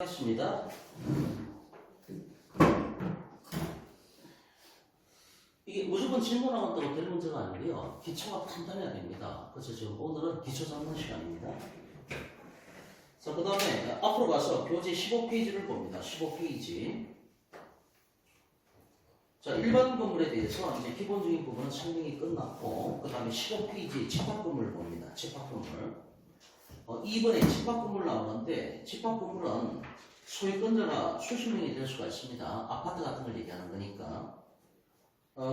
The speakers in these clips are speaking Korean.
하겠습니다. 이게 무조건 질문하고 될 문제가 아니고요. 기초가 판단해야 됩니다. 그래서 지금 오늘은 기초 잡는 시간입니다. 자, 그 다음에 앞으로 가서 교재 15페이지를 봅니다. 15페이지. 자, 일반 건물에 대해서 이제 기본적인 부분은 설명이 끝났고, 그 다음에 15페이지 집합 건물을 봅니다. 집합 건물. 2번에 집합 건물 나오는데, 집합 건물은 소유권자가 수십 명이 될 수가 있습니다. 아파트 같은 걸 얘기하는 거니까.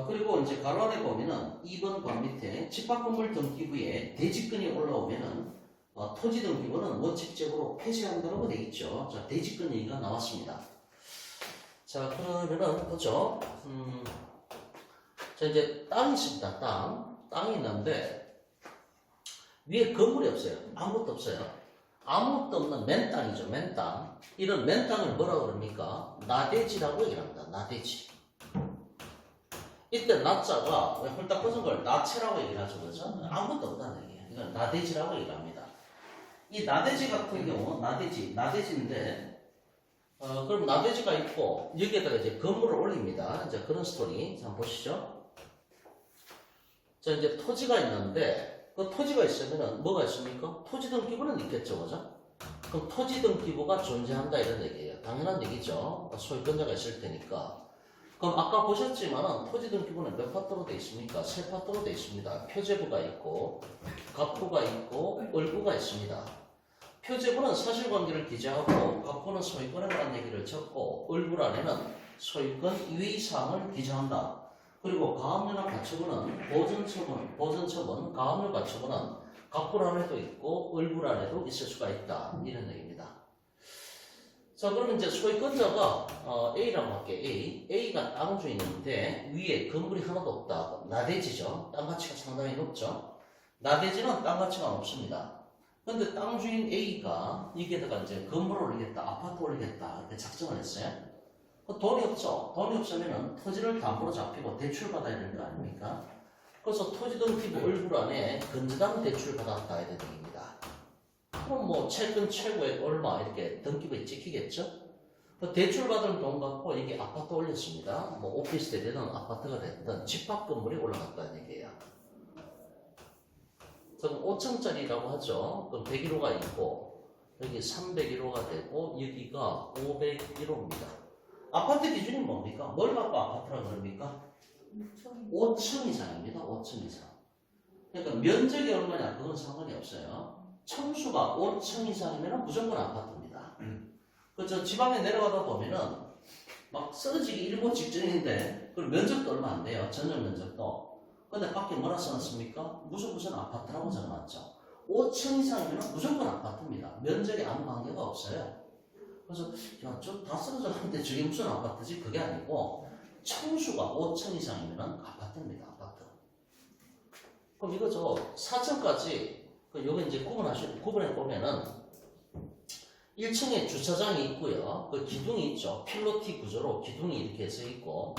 그리고 이제 가로 안에 보면은 2번 방 밑에 집합 건물 등기부에 대지권이 올라오면은 토지 등기부는 원칙적으로 폐쇄한다고 되어 있죠. 자, 대지권 얘기가 나왔습니다. 자, 그러면은 보죠. 자, 이제 땅이 있습니다. 땅이 있는데 위에 건물이 없어요. 아무것도 없어요. 아무것도 없는 맨 땅이죠. 맨 땅. 이런 맨 땅을 뭐라 그럽니까? 나대지라고 얘기를 합니다. 나대지. 이때 나자가 왜 홀딱 벗은 걸 나체라고 얘기를 하죠. 그죠? 아무것도 없다는 얘기예요. 이건 나대지라고 얘기를 합니다. 이 나대지 같은 경우, 나대지인데, 그럼 나대지가 있고, 여기에다가 이제 건물을 올립니다. 이제 그런 스토리. 한번 보시죠. 자, 이제 토지가 있는데, 그 토지가 있으면은 뭐가 있습니까? 토지 등기부는 있겠죠, 그죠? 그럼 토지 등기부가 존재한다 이런 얘기예요. 당연한 얘기죠. 소유권자가 있을 테니까. 그럼 아까 보셨지만은 토지 등기부는 몇 파트로 되어 있습니까? 세 파트로 되어 있습니다. 표제부가 있고, 갑부가 있고, 을부가 있습니다. 표제부는 사실관계를 기재하고, 갑부는 소유권에 관한 얘기를 적고, 을부란에는 소유권 이외사항을 기재한다. 그리고 가압류나 가처분은 보전처분, 가압류 가처분은 갑부란에도 있고 을부란에도 있을 수가 있다. 이런 얘기입니다. 자, 그러면 이제 소유권자가 A라고 할게요. A가 땅 주인인데 위에 건물이 하나도 없다. 나대지죠. 땅 가치가 상당히 높죠. 나대지는 땅 가치가 높습니다. 근데 땅 주인 A가 여기에다가 이제 건물을 올리겠다, 아파트 올리겠다 이렇게 작정을 했어요. 돈이 없죠. 돈이 없으면은 토지를 담보로 잡히고 대출 받아야 되는 거 아닙니까? 그래서 토지 등기부 을부란에 건재당 대출 받았다 이런 얘기입니다. 그럼 뭐 채권 최고액 얼마 이렇게 등기부에 찍히겠죠? 대출 받은 돈 갖고 여기 아파트 올렸습니다. 뭐 오피스텔 되든 아파트가 됐든 집합 건물이 올라갔다는 얘기예요. 그럼 5층짜리라고 하죠. 그럼 101호가 있고 여기 301호가 되고 여기가 501호입니다. 아파트 기준이 뭡니까? 뭘 갖고 아파트라고 그럽니까? 5층 이상입니다. 5층 이상. 그러니까 면적이 얼마냐? 그건 상관이 없어요. 층수가 5층 이상이면 무조건 아파트입니다. 그저 지방에 내려가다 보면은 막 쓰러지기 일보 직전인데 그 면적도 얼마 안 돼요. 전용 면적도. 근데 밖에 뭐라 써놨습니까? 무슨 아파트라고 적어놨죠. 5층 이상이면 무조건 아파트입니다. 면적에 아무 관계가 없어요. 그래서 야, 저 다 쓰러졌는데 저게 무슨 아파트지? 그게 아니고 층수가 5층 이상이면 아파트입니다. 아파트. 그럼 이거 저 4층까지 요거 이제 구분해 보면은 1층에 주차장이 있고요. 그 기둥이 있죠. 필로티 구조로 기둥이 이렇게 서 있고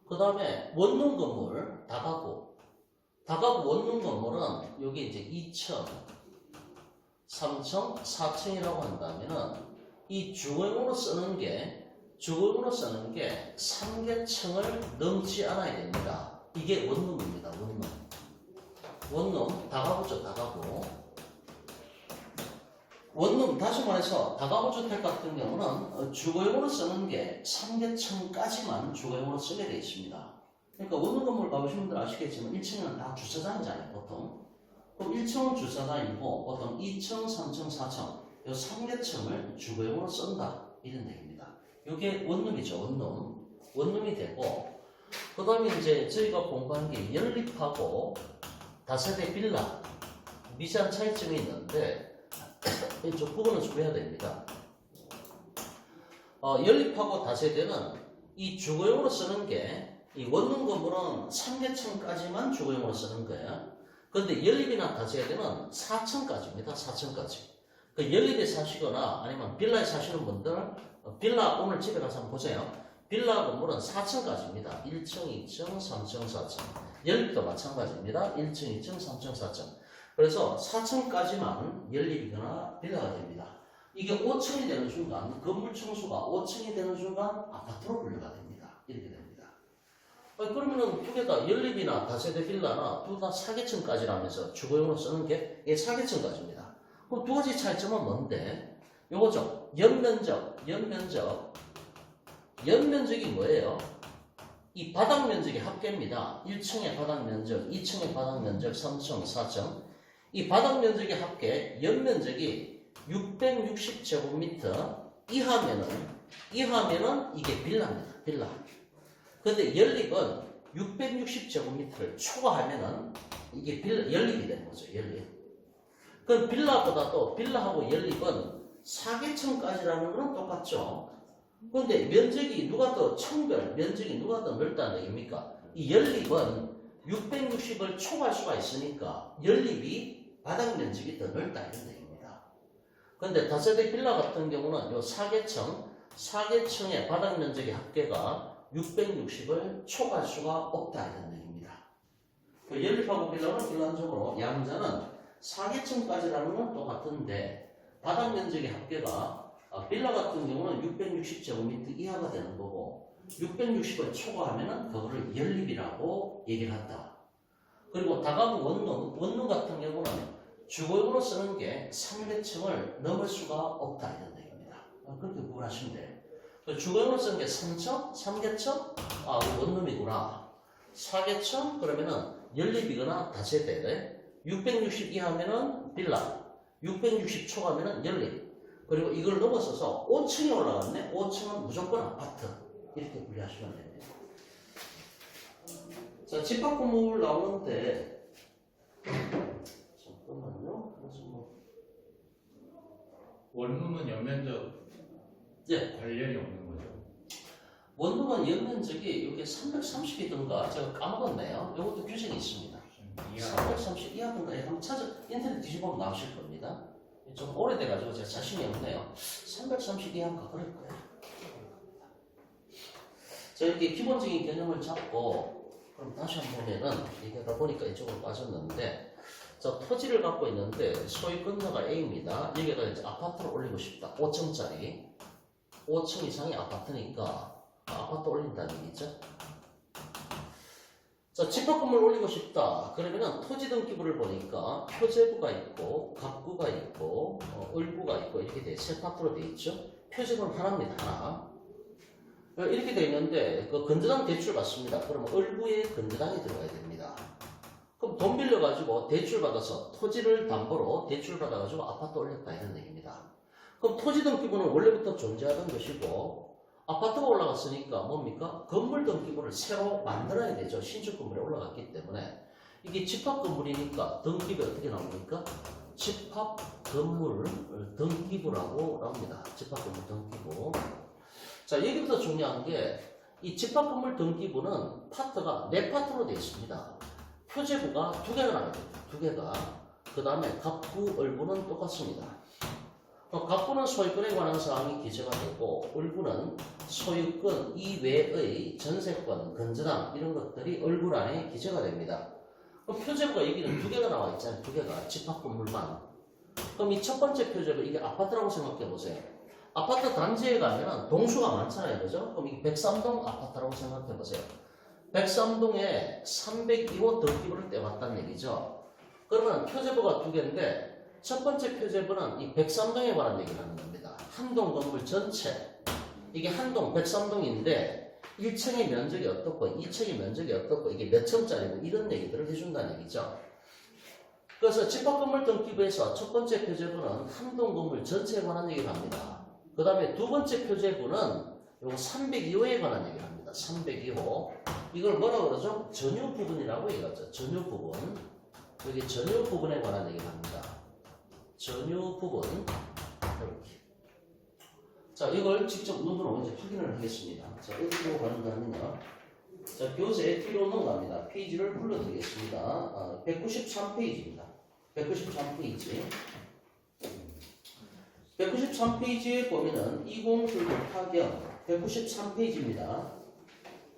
그 다음에 원룸 건물 다가구 원룸 건물은 여기 이제 2층 3층 4층이라고 한다면은 이 주거용으로 쓰는 게 3개층을 넘지 않아야 됩니다. 이게 원룸입니다. 원룸 다가구죠. 다가구. 원룸 다시 말해서 다가구 주택 같은 경우는 주거용으로 쓰는 게 3개층까지만 주거용으로 쓰게 되어 있습니다. 그러니까 원룸 건물 가보신 분들 아시겠지만 1층은 다 주차장이잖아요. 보통. 그럼 1층은 주차장이고 보통 2층, 3층, 4층 이 3개층을 주거용으로 쓴다. 이런 얘기입니다. 이게 원룸이죠. 원룸이 되고 그 다음에 이제 저희가 공부한 게 연립하고 다세대 빌라 미세한 차이점이 있는데 좀 구분을 좀 해야 됩니다. 연립하고 다세대는 이 주거용으로 쓰는 게 이 원룸 건물은 3개층까지만 주거용으로 쓰는 거예요. 근데 연립이나 다세대는 4층까지입니다. 4층까지. 그 연립에 사시거나 아니면 빌라에 사시는 분들 빌라 오늘 집에 가서 한번 보세요. 빌라 건물은 4층까지입니다. 1층, 2층, 3층, 4층. 연립도 마찬가지입니다. 1층, 2층, 3층, 4층. 그래서 4층까지만 연립이거나 빌라가 됩니다. 이게 5층이 되는 순간 건물 층수가 5층이 되는 순간 아파트로 분류가 됩니다. 이렇게 됩니다. 그러면은 두 개 다 연립이나 다세대 빌라나 둘 다 4계층까지라면서 주거용으로 쓰는 게 이게 4계층까지입니다. 그럼 두 가지 차이점은 뭔데? 요거죠. 연면적이 뭐예요? 이 바닥 면적의 합계입니다. 1층의 바닥 면적, 2층의 바닥 면적, 3층, 4층. 이 바닥 면적의 합계, 연면적이 660제곱미터 이하면은 이게 빌라입니다. 빌라. 근데 연립은 660제곱미터를 초과하면은 이게 연립이 되는 거죠. 연립. 그럼 빌라보다도 빌라하고 연립은 4계층까지라는 건 똑같죠. 그런데 면적이 누가 더 면적이 누가 더 넓다는 얘기입니까? 이 연립은 660을 초과할 수가 있으니까 연립이 바닥 면적이 더 넓다 이런 얘기입니다. 그런데 다세대 빌라 같은 경우는 요 4계층의 바닥 면적의 합계가 660을 초과할 수가 없다 이런 얘기입니다. 그 연립하고 빌라는 일반적으로 양자는 4계층까지라는 건 똑같은데 바닥 면적의 합계가 빌라 같은 경우는 660제곱미터 이하가 되는 거고 660을 초과하면은 그거를 연립이라고 얘기를 한다. 그리고 다가구 원룸 같은 경우는 주거용으로 쓰는 게 3계층을 넘을 수가 없다 이런 얘기입니다. 그렇게 구분하시면 돼요. 주거용으로 쓰는 게 3층, 3계층, 원룸이구나. 4계층 그러면은 연립이거나 다세대. 660 이하면은 빌라, 660 초과하면은 연립. 그리고 이걸 넘어서서 5층에 올라갔네. 5층은 무조건 아파트. 이렇게 분류하시면 됩니다. 자, 집합 건물 나오는데 잠깐만요. 그래서 원룸은 연면적 관련이 없는 거죠. 원룸은 연면적이 이게 330이든가 제가 까먹었네요. 이것도 규정이 있습니다. 330 이하든가 한번 인터넷 뒤져보면 나오실 겁니다. 좀 오래돼가지고 제가 자신이 없네요. 330 이하인가 그럴 거예요. 자, 이렇게 기본적인 개념을 잡고 그럼 다시 한번 보면은 얘기하다 보니까 이쪽으로 빠졌는데 자, 토지를 갖고 있는데 소유권자가 A입니다. 여기가 이제 아파트를 올리고 싶다. 5층짜리 5층 이상의 아파트니까 아파트 올린다는 얘기죠. 자, 집합건물 올리고 싶다. 그러면은 토지 등기부를 보니까 표제부가 있고 갑구가 있고 을구가 있고 이렇게 세 파트로 돼 있죠. 표제부는 하나입니다. 하나. 이렇게 돼 있는데 그 건조당 대출 받습니다. 그러면 을구에 건조당이 들어가야 됩니다. 그럼 돈 빌려가지고 대출 받아서 토지를 담보로 대출 받아가지고 아파트 올렸다 이런 얘기입니다. 그럼 토지 등기부는 원래부터 존재하던 것이고 아파트가 올라갔으니까 뭡니까? 건물 등기부를 새로 만들어야 되죠. 신축 건물에 올라갔기 때문에 이게 집합 건물이니까 등기부 어떻게 나옵니까? 집합 건물 등기부라고 나옵니다. 집합 건물 등기부. 자, 여기부터 중요한 게 이 집합 건물 등기부는 파트가 4파트로 되어 있습니다. 표제부가 2개가 나와야 됩니다. 2개가. 그 다음에 갑구, 을구는 똑같습니다. 갑구는 소유권에 관한 사항이 기재가 되고 을구는 소유권 이외의 전세권, 건전함 이런 것들이 을구란에 기재가 됩니다. 그럼 표제부가 여기는 2개가 나와 있잖아요. 2개가 집합 건물만. 그럼 이 첫 번째 표제부 이게 아파트라고 생각해 보세요. 아파트 단지에 가면 동수가 많잖아요. 그죠? 그럼 이게 103동 아파트라고 생각해 보세요. 103동에 302호 등기부를 떼봤다는 얘기죠. 그러면 표제부가 2개인데 첫 번째 표제부는 이 103동에 관한 얘기를 하는 겁니다. 한 동 건물 전체. 이게 한 동 103동인데 1층의 면적이 어떻고 2층의 면적이 어떻고 이게 몇 층짜리고 이런 얘기들을 해준다는 얘기죠. 그래서 집합건물 등기부에서 첫 번째 표제부는 한 동 건물 전체에 관한 얘기를 합니다. 그 다음에 두 번째 표제부는 요 302호에 관한 얘기를 합니다. 302호. 이걸 뭐라고 그러죠? 전유 부분이라고 얘기하죠. 전유 부분. 여기 전유 부분에 관한 얘기를 합니다. 전유 부분. 이렇게. 자, 이걸 직접 눈으로 이제 확인을 하겠습니다. 자, 어디로 가는가 하면요. 자, 교재 뒤로 넘어갑니다. 페이지를 불러드리겠습니다. 193페이지입니다. 193페이지. 193페이지에 보면은 2022 타경 193페이지입니다.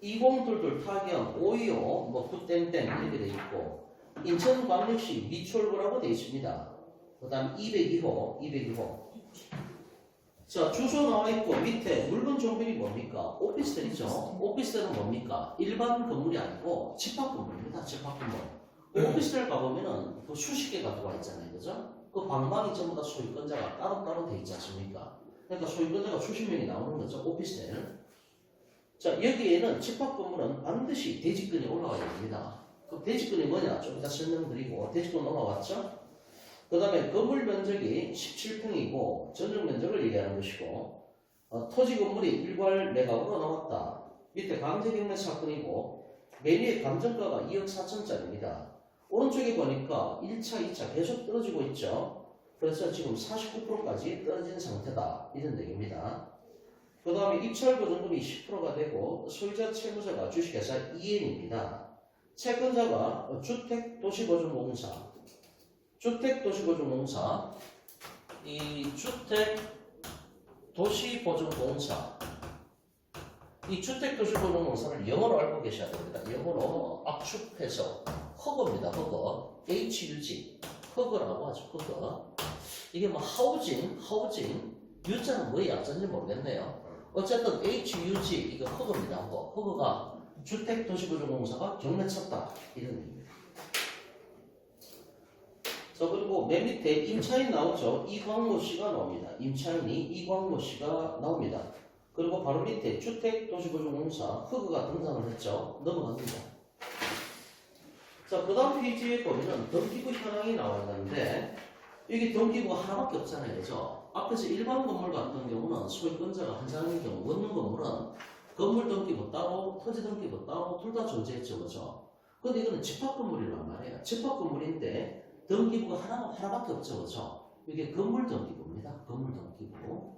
2022 타경 525 뭐 9땡땡 이렇게 돼 있고 인천광역시 미추홀구라고 돼 있습니다. 그 다음 202호 자, 주소 나와 있고 밑에 물건 종류이 뭡니까? 오피스텔이죠. 오피스텔은 뭡니까? 일반 건물이 아니고 집합 건물입니다. 집합 건물. 오피스텔 가보면은 그 수십 개가 들어와 있잖아요. 그죠? 그 방방이 전부 다 소유권자가 따로따로 돼 있지 않습니까? 그러니까 소유권자가 수십 명이 나오는 거죠. 오피스텔. 자, 여기에는 집합 건물은 반드시 대지권이 올라와야 됩니다. 그 대지권이 뭐냐? 좀 이따 설명드리고 대지권 올라왔죠? 그 다음에 건물 면적이 17평이고 전용 면적을 얘기하는 것이고 토지 건물이 일괄 매각으로 나왔다. 밑에 강제경매 사건이고 매매의 감정가가 2억 4천짜리입니다. 오른쪽에 보니까 1차, 2차 계속 떨어지고 있죠. 그래서 지금 49%까지 떨어진 상태다. 이런 얘기입니다. 그 다음에 입찰 보증금이 10%가 되고 소유자 채무자가 주식회사 EN입니다. 채권자가 주택도시보증공사 주택도시보증공사 이 주택도시보증공사 이 주택도시보증공사를 영어로 알고 계셔야 됩니다. 영어로 압축해서 허그입니다. 허그 HUG 허그라고 하죠. 허그 이게 뭐 하우징 U자는 뭐의 약자인지 모르겠네요. 어쨌든 HUG 이거 허그입니다. 허그가 주택도시보증공사가 경매 쳤다 이런 의미입니다. 자, 그리고 맨 밑에 임차인 나오죠. 이광모 씨가 나옵니다. 임차인이 이광모 씨가 나옵니다. 그리고 바로 밑에 주택도시보증공사 허그가 등장을 했죠. 넘어갑니다. 자, 그 다음 페이지에 보면은 등기부 현황이 나와 있는데 여기 등기부가 하나밖에 없잖아요. 그죠? 앞에서 일반 건물 같은 경우는 소유권자가 한 사람인 경우 원룸 건물은 건물 등기부 따로 토지 등기부 따로 둘 다 존재했죠. 그죠? 근데 이거는 집합 건물이란 말이에요. 집합 건물인데 등기부가 하나밖에 없죠. 그죠? 이게 건물 등기부입니다. 건물 등기부.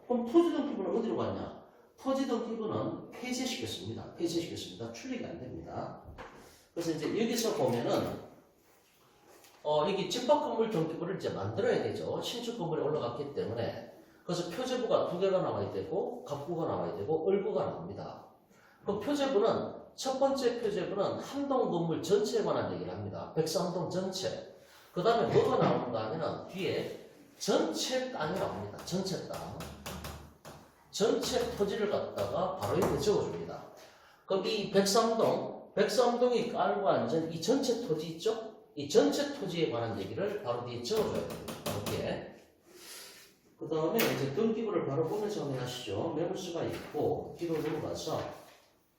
그럼 토지 등기부는 어디로 갔냐? 토지 등기부는 폐쇄시켰습니다. 출력이 안 됩니다. 그래서 이제 여기서 보면은 이게 집합 건물 등기부를 이제 만들어야 되죠. 신축 건물에 올라갔기 때문에. 그래서 표제부가 두 개가 나와야 되고 갑구가 나와야 되고 을구가 나옵니다. 그럼 표제부는 첫 번째 표제부는 한동 건물 전체에 관한 얘기를 합니다. 백삼동 전체. 그 다음에 뭐가 나오는가 하면은 뒤에 전체 땅이 나옵니다. 전체 땅. 전체 토지를 갖다가 바로 이렇게 적어줍니다. 그럼 이 백삼동이 깔고 앉은 이 전체 토지 있죠? 이 전체 토지에 관한 얘기를 바로 뒤에 적어줘야 됩니다. 바로 뒤에. 그 다음에 이제 등기부를 바로 보면서 확인하시죠. 매물수가 있고 뒤로 넘어가서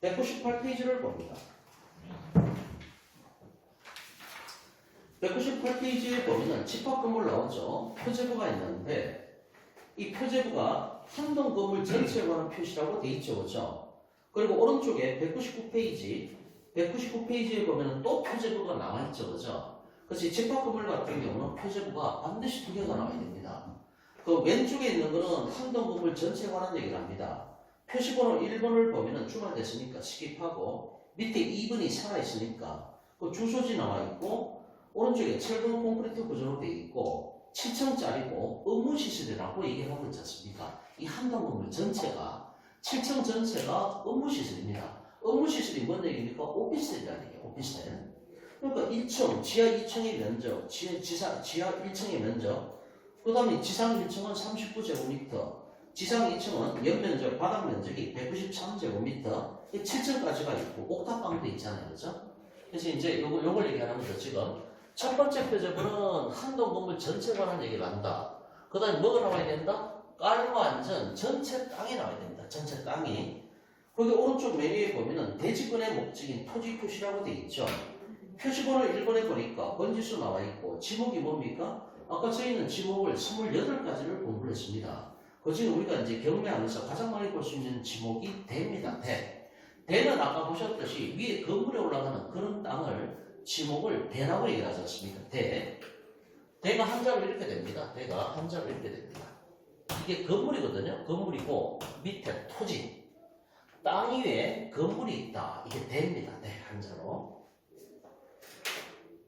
198페이지를 봅니다. 198페이지에 보면은 집합건물 나오죠. 표제부가 있는데 이 표제부가 한동 건물 전체에 관한 표시라고 돼 있죠. 그렇죠? 그리고 오른쪽에 199페이지에 보면은 또 표제부가 나와 있죠. 그렇죠? 그래서 집합건물 같은 경우는 표제부가 반드시 두 개가 나와야 됩니다. 그 왼쪽에 있는 거는 한동 건물 전체에 관한 얘기를 합니다. 표시번호 1번을 보면은 주말됐으니까 스킵하고 밑에 2번이 살아있으니까 그 주소지 나와 있고 오른쪽에 철근 콘크리트 구조로 되어 있고 7층짜리고 업무시설이라고 얘기하고 있지 않습니까? 이 한동 건물 전체가 7층 전체가 업무시설입니다. 업무시설이 뭔 얘기입니까? 오피스텔이라는 얘기예요. 오피스텔. 그러니까 1층, 지하 2층의 면적, 지하 1층의 면적, 그 다음에 지상 1층은 39제곱미터, 지상 2층은 연면적, 바닥 면적이 193제곱미터, 7층까지가 있고 옥탑방도 있잖아요. 그죠? 그래서 이제 요걸 얘기하는 거죠. 지금 첫 번째 표제부는 한동 건물 전체에 관한 얘기를 한다. 그 다음에 뭐가 나와야 된다? 깔고 앉은 전체 땅이 나와야 됩니다. 전체 땅이. 거기 오른쪽 메뉴에 보면은 대지권의 목적인 토지 표시라고 되어 있죠. 표시번호 1번에 보니까 번지수 나와 있고 지목이 뭡니까? 아까 저희는 지목을 28가지를 공부를 했습니다. 그 중에 우리가 이제 경매하면서 가장 많이 볼 수 있는 지목이 대입니다. 대. 대는 아까 보셨듯이 위에 건물에 올라가는 그런 땅을 지목을 대라고 얘기하지 않습니까? 대. 대가 한자로 이렇게 됩니다. 대가 한자로 이렇게 됩니다. 이게 건물이거든요. 건물이고 밑에 토지. 땅 위에 건물이 있다. 이게 대입니다. 대 한자로.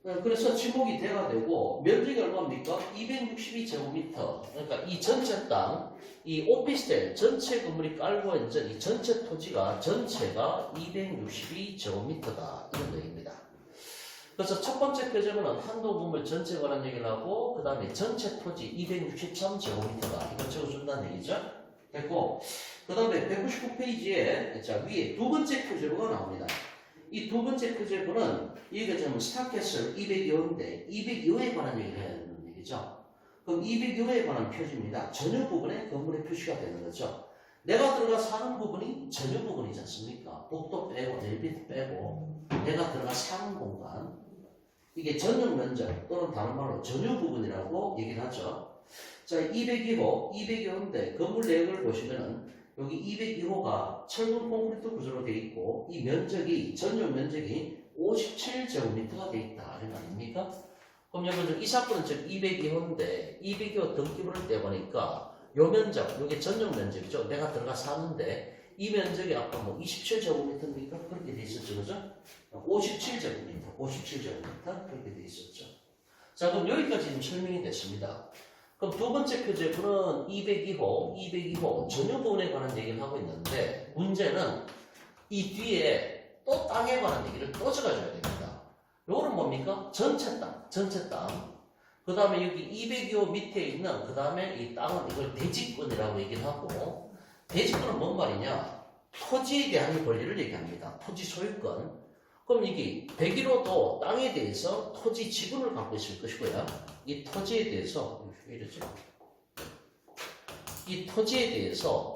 그래서 지목이 대가 되고 면적이 얼마입니까? 262제곱미터. 그러니까 이 전체 땅, 이 오피스텔 전체 건물이 깔고 있는 이 전체 토지가 전체가 262제곱미터다. 이런 얘기입니다. 그래서 첫 번째 표제문은 한도 건물 전체에 관한 얘기를 하고 그 다음에 전체 토지 263제곱미터가 이거 적어준다는 얘기죠. 됐고 그 다음에 199페이지에 자 위에 두 번째 표제문가 나옵니다. 이 두 번째 표제문은 여기가 지금 스타캐슬 202호인데 202호에 관한 얘기를 해야 되는 얘기죠. 그럼 202호에 관한 표지입니다. 전유 부분에 건물의 표시가 되는 거죠. 내가 들어가 사는 부분이 전유 부분이지 않습니까? 복도 빼고 넬비트 빼고 내가 들어가 사는 공간 이게 전용 면적 또는 다른 말로 전유 부분이라고 얘기를 하죠. 자, 202호인데 건물 내역을 보시면은 여기 202호가 철근 콘크리트 구조로 되어 있고 이 면적이 전용 면적이 57제곱미터가 되어 있다 이런 거 아닙니까? 그럼 여러분들 이 사건은 즉 202호인데 202호 등기부를 떼보니까 요 면적, 요게 전용 면적이죠. 내가 들어가 사는데 이 면적이 아까 뭐 27제곱미터입니까? 그렇게 돼 있었죠, 그죠? 57제곱미터 그렇게 돼 있었죠. 자, 그럼 여기까지 지금 설명이 됐습니다. 그럼 두 번째 표제문은 202호 전용 부분에 관한 얘기를 하고 있는데 문제는 이 뒤에 또 땅에 관한 얘기를 또 적어줘야 됩니다. 요거는 뭡니까? 전체 땅. 그 다음에 여기 202호 밑에 있는 그 다음에 이 땅은 이걸 대지권이라고 얘기를 하고 대지권은 뭔 말이냐? 토지에 대한 권리를 얘기합니다. 토지 소유권. 그럼 이게 101호도 땅에 대해서 토지 지분을 갖고 있을 것이고요. 이 토지에 대해서 왜 이러지? 이 토지에 대해서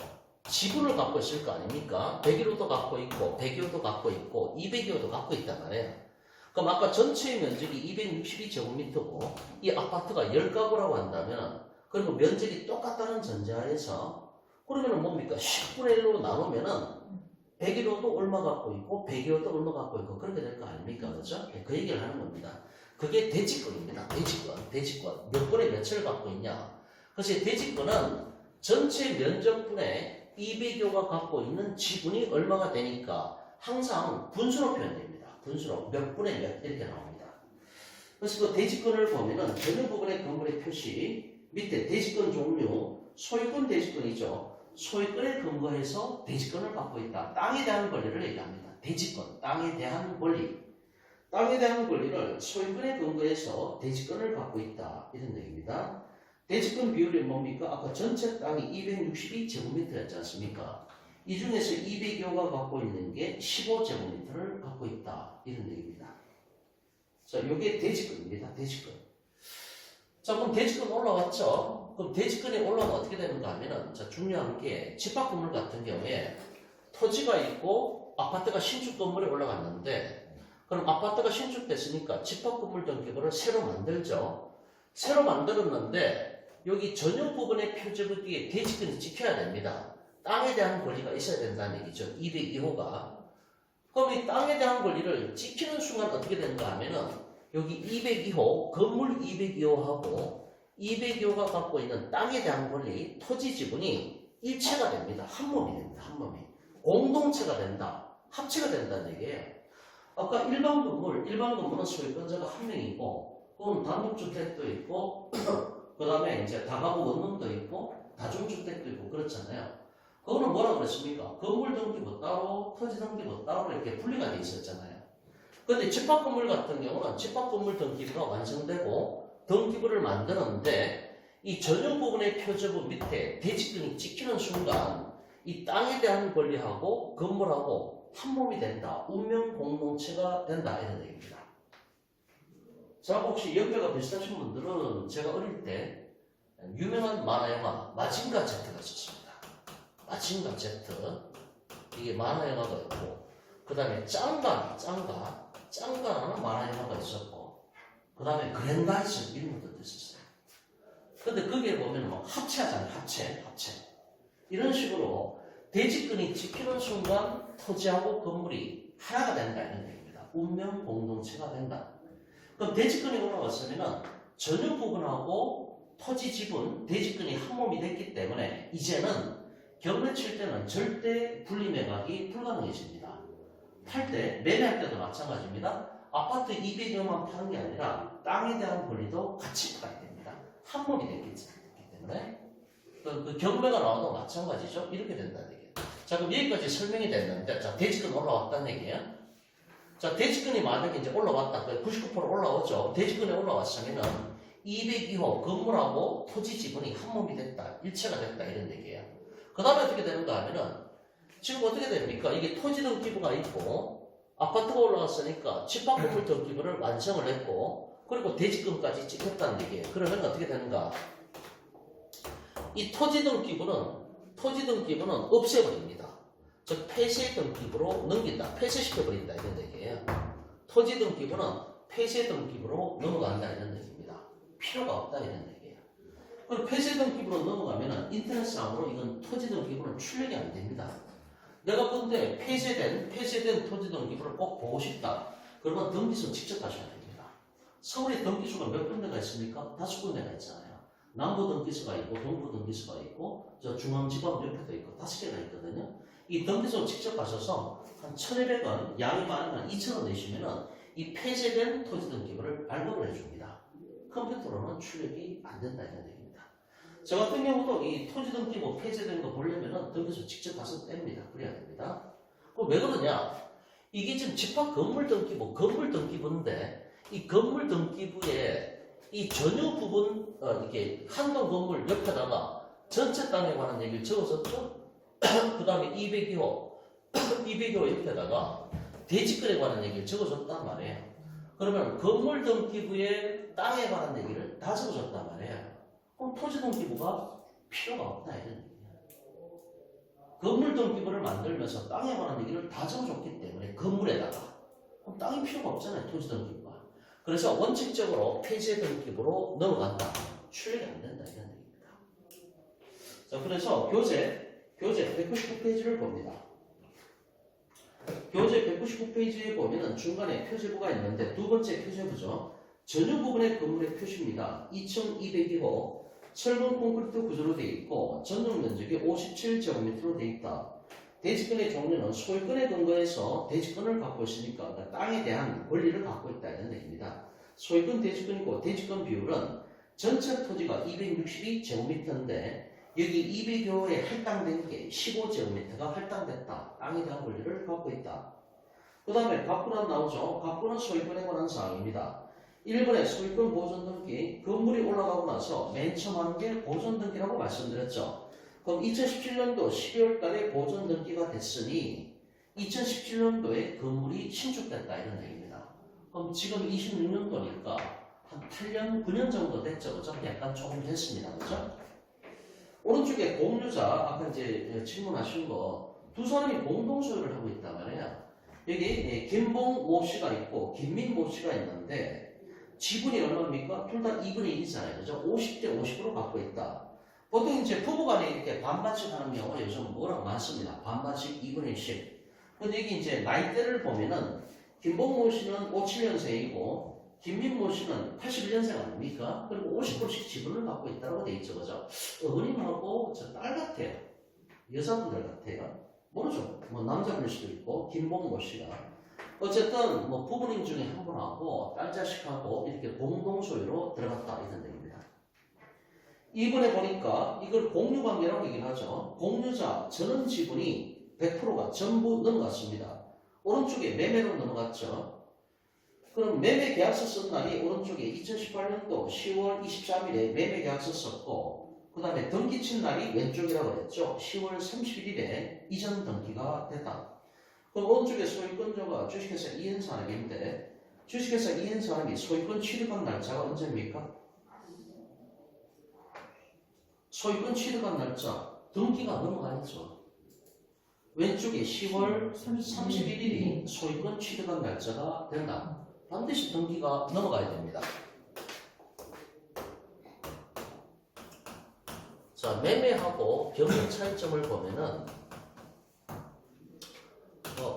지분을 갖고 있을 거 아닙니까? 101호도 갖고 있고 102호도 갖고 있고 202호도 갖고 있단 말이에요. 그럼 아까 전체 면적이 262제곱미터고 이 아파트가 10가구라고 한다면 그러면 면적이 똑같다는 전제하에서 그러면 뭡니까? 10분의 1로 나누면은 101호도 얼마 갖고 있고 102호도 얼마 갖고 있고 그렇게 될 거 아닙니까? 그렇죠? 그 얘기를 하는 겁니다. 그게 대지권입니다. 대지권. 몇 분의 몇을 갖고 있냐? 그래서 대지권은 전체 면적분의 202호가 갖고 있는 지분이 얼마가 되니까 항상 분수로 표현됩니다. 분수로 몇 분의 몇 이렇게 나옵니다. 그래서 그 대지권을 보면은 전유 부분의 건물의 표시 밑에 대지권 종류 소유권 대지권이죠. 소유권에 근거해서 대지권을 갖고 있다. 땅에 대한 권리를 얘기합니다. 대지권, 땅에 대한 권리. 땅에 대한 권리를 소유권에 근거해서 대지권을 갖고 있다. 이런 얘기입니다. 대지권 비율이 뭡니까? 아까 전체 땅이 262제곱미터였지 않습니까? 이 중에서 202호가 갖고 있는 게 15제곱미터를 갖고 있다. 이런 얘기입니다. 자, 이게 대지권입니다. 대지권. 자, 그럼 대지권 올라왔죠? 그럼 대지권이 올라오면 어떻게 되는가 하면은, 자, 중요한 게 집합 건물 같은 경우에 토지가 있고 아파트가 신축 건물에 올라갔는데, 그럼 아파트가 신축됐으니까 집합 건물 등기부를 새로 만들죠? 새로 만들었는데, 여기 전용 부분의 표제부 뒤에 대지권이 찍혀야 됩니다. 땅에 대한 권리가 있어야 된다는 얘기죠. 202호가. 그럼 이 땅에 대한 권리를 지키는 순간 어떻게 되는가 하면은 여기 202호, 건물 202호하고 202호가 갖고 있는 땅에 대한 권리, 토지 지분이 일체가 됩니다. 한 몸이 됩니다. 한 몸이. 공동체가 된다. 합체가 된다는 얘기예요. 아까 일반 건물은 소유권자가 한 명이고, 그건 단독주택도 있고, 그 다음에 이제 다가구 원룸도 있고, 다중주택도 있고, 그렇잖아요. 그거는 뭐라 그랬습니까? 건물 등기부 따로, 토지 등기부 따로 이렇게 분리가 돼 있었잖아요. 근데 집합건물 같은 경우는 집합건물 등기부가 완성되고 등기부를 만드는데 이 전용 부분의 표제부 밑에 대지권이 찍히는 순간 이 땅에 대한 권리하고 건물하고 한 몸이 된다. 운명 공동체가 된다. 이런 얘기입니다. 자, 혹시 연배가 비슷하신 분들은 제가 어릴 때 유명한 만화 영화 마징가 Z가 있었습니다. 마징가 Z 이게 만화 영화가 있고 그 다음에 짱가라는 만화 영화가 있었고 그 다음에 그랜다이스 이런 것들도 있었어요. 근데 거기에 보면 뭐 합체하잖아요. 합체 이런 식으로 대지권이 지키는 순간 토지하고 건물이 하나가 된다 이런 얘기입니다. 운명 공동체가 된다. 그럼 대지권이 올라왔으면 전용 부분하고 토지 지분 대지권이 한 몸이 됐기 때문에 이제는 경매 칠 때는 절대 분리매각이 불가능해집니다. 팔 때, 매매할 때도 마찬가지입니다. 아파트 200여만 파는 게 아니라 땅에 대한 권리도 같이 팔아야 됩니다. 한 몸이 됐기 때문에 그 경매가 나와도 마찬가지죠. 이렇게 된다는 얘기예요. 자, 그럼 여기까지 설명이 됐는데 자, 대지권 올라왔다는 얘기예요. 자, 대지권이 만약에 이제 올라왔다. 99% 올라오죠. 대지권이 올라왔으면은 202호 건물하고 토지 지분이 한 몸이 됐다. 일체가 됐다. 이런 얘기예요. 그 다음에 어떻게 되는가 하면은 지금 어떻게 됩니까? 이게 토지 등기부가 있고 아파트가 올라왔으니까 집합 건물 등기부를 완성을 했고 그리고 대지권까지 찍혔다는 얘기예요. 그러면 어떻게 되는가? 이 토지 등기부는 없애버립니다. 즉 폐쇄 등기부로 넘긴다. 폐쇄시켜버린다. 이런 얘기예요. 토지 등기부는 폐쇄 등기부로 넘어간다. 이런 얘기입니다. 필요가 없다. 이런 얘기예요. 그럼 폐쇄 등기부로 넘어가면은 인터넷상으로 이건 토지 등기부는 출력이 안 됩니다. 내가 근데 폐쇄된 토지 등기부를 꼭 보고 싶다. 그러면 등기소 직접 가셔야 됩니다. 서울에 등기소가 몇 군데가 있습니까? 5군데가 있잖아요. 남부 등기소가 있고 동부 등기소가 있고 저 중앙지방 옆에도 있고 5개가 있거든요. 이 등기소 직접 가셔서 한 1,200원, 양이 많으면 2,000원 내시면은 이 폐쇄된 토지 등기부를 발급을 해줍니다. 컴퓨터로는 출력이 안 된다 이런 얘기입니다. 저 같은 경우도 이 토지 등기부 폐쇄된 거 보려면은 등기소 직접 가서 뗍니다. 그래야 됩니다. 그럼 왜 그러냐? 이게 지금 집합 건물 등기부인데 이 건물 등기부에 이 전유 부분 이렇게 한동 건물 옆에다가 전체 땅에 관한 얘기를 적어줬죠. 그 다음에 202호 옆에다가 대지권에 관한 얘기를 적어줬단 말이에요. 그러면 건물 등기부에 땅에 관한 얘기를 다 적어줬단 말이에요. 그럼 토지 등기부가 필요가 없다 이런 얘기예요. 건물 등기부를 만들면서 땅에 관한 얘기를 다 적어줬기 때문에 건물에다가 그럼 땅이 필요가 없잖아요. 토지 등기부가. 그래서 원칙적으로 폐쇄 등기부로 넘어간다. 출력이 안 된다 이런 얘기입니다. 자, 그래서 교재 199페이지를 봅니다. 교재 199페이지에 보면은 중간에 표제부가 있는데 두 번째 표제부죠. 전유 부분의 건물의 표시입니다. 2202호 철근 콘크리트 구조로 되어 있고 전용 면적이 57제곱미터로 되어 있다. 대지권의 종류는 소유권에 근거해서 대지권을 갖고 있으니까 그러니까 땅에 대한 권리를 갖고 있다 이런 얘기입니다. 소유권 대지권이고 대지권 비율은 전체 토지가 262제곱미터인데 여기 200여호에 할당된 게 15제곱미터가 할당됐다. 땅에 대한 권리를 갖고 있다. 그 다음에 갑부란 나오죠. 갑부는 소유권에 관한 사항입니다. 1번에 소유권 보존 등기, 건물이 올라가고 나서 맨 처음 하는 게 보존 등기라고 말씀드렸죠. 그럼 2017년도 12월 달에 보존 등기가 됐으니 2017년도에 건물이 신축됐다 이런 얘기입니다. 그럼 지금 26년도니까 한 8년, 9년 정도 됐죠. 그죠? 약간 조금 됐습니다. 그죠? 오른쪽에 공유자, 아까 이제 질문하신 거 두 사람이 공동 소유를 하고 있단 말이에요. 여기 김봉 모 씨가 있고 김민 모 씨가 있는데 지분이 얼마입니까? 둘 다 2분의 1이잖아요. 그죠? 50대 50으로 갖고 있다. 보통 이제 부부간에 이렇게 반반씩 하는 경우가 요즘 워낙 많습니다. 반반씩 2분의 1씩. 근데 여기 이제 나이대를 보면은 김봉 모 씨는 57년생이고 김민 모 씨는 81년생 아닙니까? 그리고 50%씩 지분을 갖고 있다고 돼 있죠. 그죠? 어머님하고 저 딸 같아요. 여자분들 같아요. 모르죠. 뭐 남자분일 수도 있고 김봉 모 씨가 어쨌든 뭐 부부님 중에 한 분하고 딸 자식하고 이렇게 공동 소유로 들어갔다 이런 얘기입니다. 이번에 보니까 이걸 공유관계라고 얘기를 하죠. 공유자 전원 지분이 100%가 전부 넘어갔습니다. 오른쪽에 매매로 넘어갔죠. 그럼 매매 계약서 쓴 날이 오른쪽에 2018년도 10월 23일에 매매 계약서 썼고 그 다음에 등기 친 날이 왼쪽이라고 그랬죠. 10월 31일에 이전 등기가 됐다. 그럼 오른쪽에 소유권자가 주식회사 이은 사람인데 주식회사 이은 사람이 소유권 취득한 날짜가 언제입니까? 소유권 취득한 날짜 등기가 넘어가야죠. 왼쪽에 10월 31일이 소유권 취득한 날짜가 된다. 반드시 등기가 넘어가야 됩니다. 자, 매매하고 경영 차이점을 보면은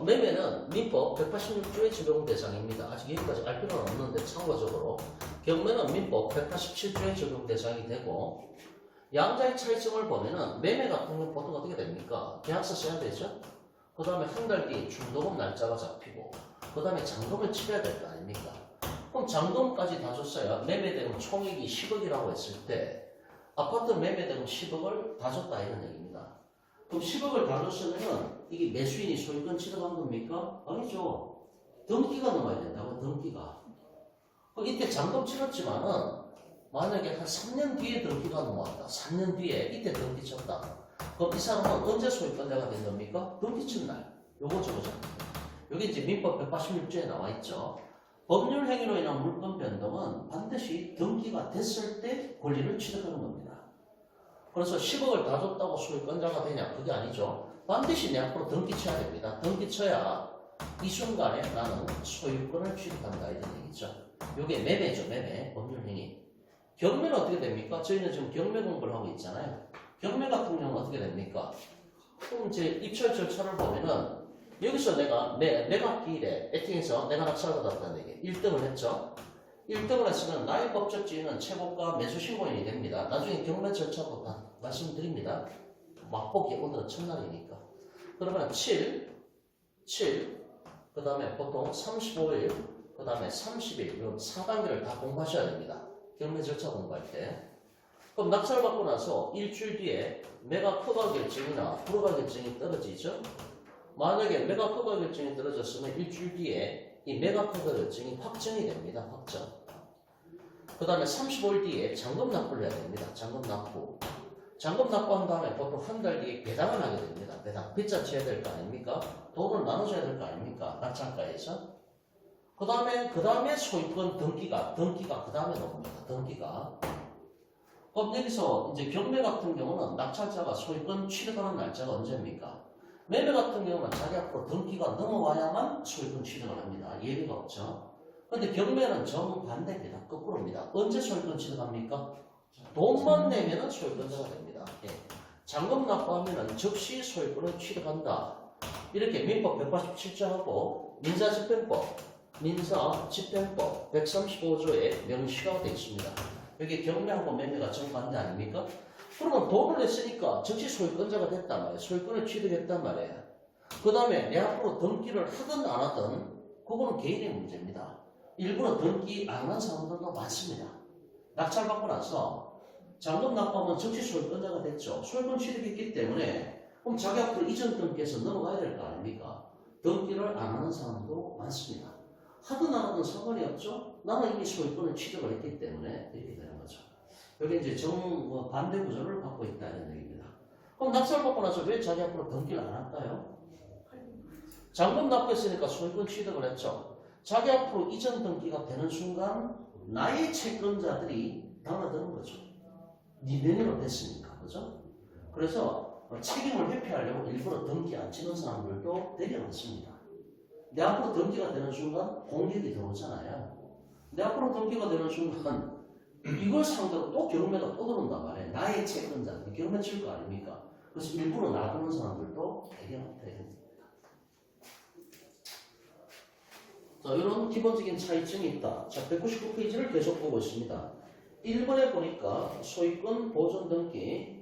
매매는 민법 186조의 적용 대상입니다. 아직 여기까지 알 필요는 없는데 참고적으로 경매는 민법 187조의 적용 대상이 되고 양자의 차이점을 보면은 매매 같은 경우 보통 어떻게 됩니까? 계약서 써야 되죠? 그 다음에 한 달 뒤에 중도금 날짜가 잡히고 그 다음에 잔금을 치러야 될 거 아닙니까? 그럼 잔금까지 다 줬어야 매매대금 총액이 10억이라고 했을 때 아파트 매매대금 10억을 다 줬다 이런 얘기입니다. 그럼 10억을 다 줬으면은 이게 매수인이 소유권 취득한 겁니까? 아니죠. 등기가 넘어야 된다고, 등기가. 이때 잔금 치렀지만은 만약에 한 3년 뒤에 등기가 넘어왔다. 3년 뒤에 이때 등기 쳤다. 그럼 이 사람은 언제 소유권자가 된 겁니까? 등기 친 날. 요거죠, 그죠? 여기 이제 민법 186조에 나와 있죠. 법률 행위로 인한 물권 변동은 반드시 등기가 됐을 때 권리를 취득하는 겁니다. 그래서 10억을 다 줬다고 소유권자가 되냐? 그게 아니죠. 반드시 내 앞으로 등기 쳐야 됩니다. 등기 쳐야 이 순간에 나는 소유권을 취득한다 이런 얘기죠. 요게 매매죠, 매매. 법률 행위. 경매는 어떻게 됩니까? 저희는 지금 경매 공부를 하고 있잖아요. 경매 같은 경우는 어떻게 됩니까? 그럼 이제 입찰 절차를 보면은 여기서 내가 매각기일에 애팅해서 내가 낙찰을 받았다는 얘기. 1등을 했죠. 1등을 했으면 나의 법적 지위는 최고가 매수 신고인이 됩니다. 나중에 경매 절차도 다 말씀드립니다. 맛보기 오늘은 첫날이니까. 그러면 7, 그 다음에 보통 35일, 그 다음에 30일, 이런 4단계를 다 공부하셔야 됩니다. 경매 절차 공부할 때. 그럼 낙찰받고 나서 일주일 뒤에 매각 허가 결정이나 불허가 결정이 떨어지죠. 만약에 매각 허가 결정이 떨어졌으면 일주일 뒤에 이 매각 허가 결정이 확정이 됩니다. 확정. 그 다음에 35일 뒤에 잔금 납부를 해야 됩니다. 잔금 납부. 잔금 납부한 다음에 보통 한 달 뒤에 배당을 하게 됩니다. 배당. 빚자 쳐야 될 거 아닙니까? 돈을 나눠줘야 될 거 아닙니까? 낙찰가에서. 그 다음에 소유권 등기가 그 다음에 나옵니다. 등기가. 그럼 여기서 이제 경매 같은 경우는 낙찰자가 소유권 취득하는 날짜가 언제입니까? 매매 같은 경우는 자기 앞으로 등기가 넘어와야만 소유권 취득을 합니다. 예외가 없죠. 그런데 경매는 정반대입니다. 거꾸로입니다. 언제 소유권 취득합니까? 돈만 내면은 소유권자가 됩니다. 예. 잔금 납부하면은 즉시 소유권을 취득한다. 이렇게 민법 187조하고 민사집행법 135조에 명시가 되어 있습니다. 여기 경매하고 매매가 정반대 아닙니까? 그러면 돈을 냈으니까 즉시 소유권자가 됐단 말이에요. 소유권을 취득했단 말이에요. 그 다음에 내 앞으로 등기를 하든 안 하든 그거는 개인의 문제입니다. 일부러 등기 안 하는 사람들도 많습니다. 낙찰받고 나서 잔금 납부하면 즉시 소유권자가 됐죠. 소유권 취득했기 때문에 그럼 자기 앞으로 이전 등기에서 넘어가야 될 거 아닙니까? 등기를 안 하는 사람도 많습니다. 하든 안 하든 상관이 없죠. 나는 이미 소유권을 취득을 했기 때문에 이렇게 되는 거죠. 여기 이제 반대 구조를 갖고 있다 이런 얘기입니다. 그럼 낙찰받고 나서 왜 자기 앞으로 등기를 안 할까요? 잔금 납부했으니까 소유권 취득을 했죠. 자기 앞으로 이전 등기가 되는 순간 나의 채권자들이 달라드는 거죠. 네 명의로 됐으니까, 그죠? 그래서 책임을 회피하려고 일부러 등기 안 치는 사람들도 되게 많습니다. 내 앞으로 등기가 되는 순간 공격이 들어오잖아요. 내 앞으로 등기가 되는 순간 이걸 상대로 또 경매가 또 들어온단 말이에요. 나의 채권자들 경매 칠 거 아닙니까? 그래서 일부러 놔두는 사람들도 되게 많다. 자, 이런 기본적인 차이점이 있다. 자, 199페이지를 계속 보고 있습니다. 1번에 보니까 소유권 보존 등기.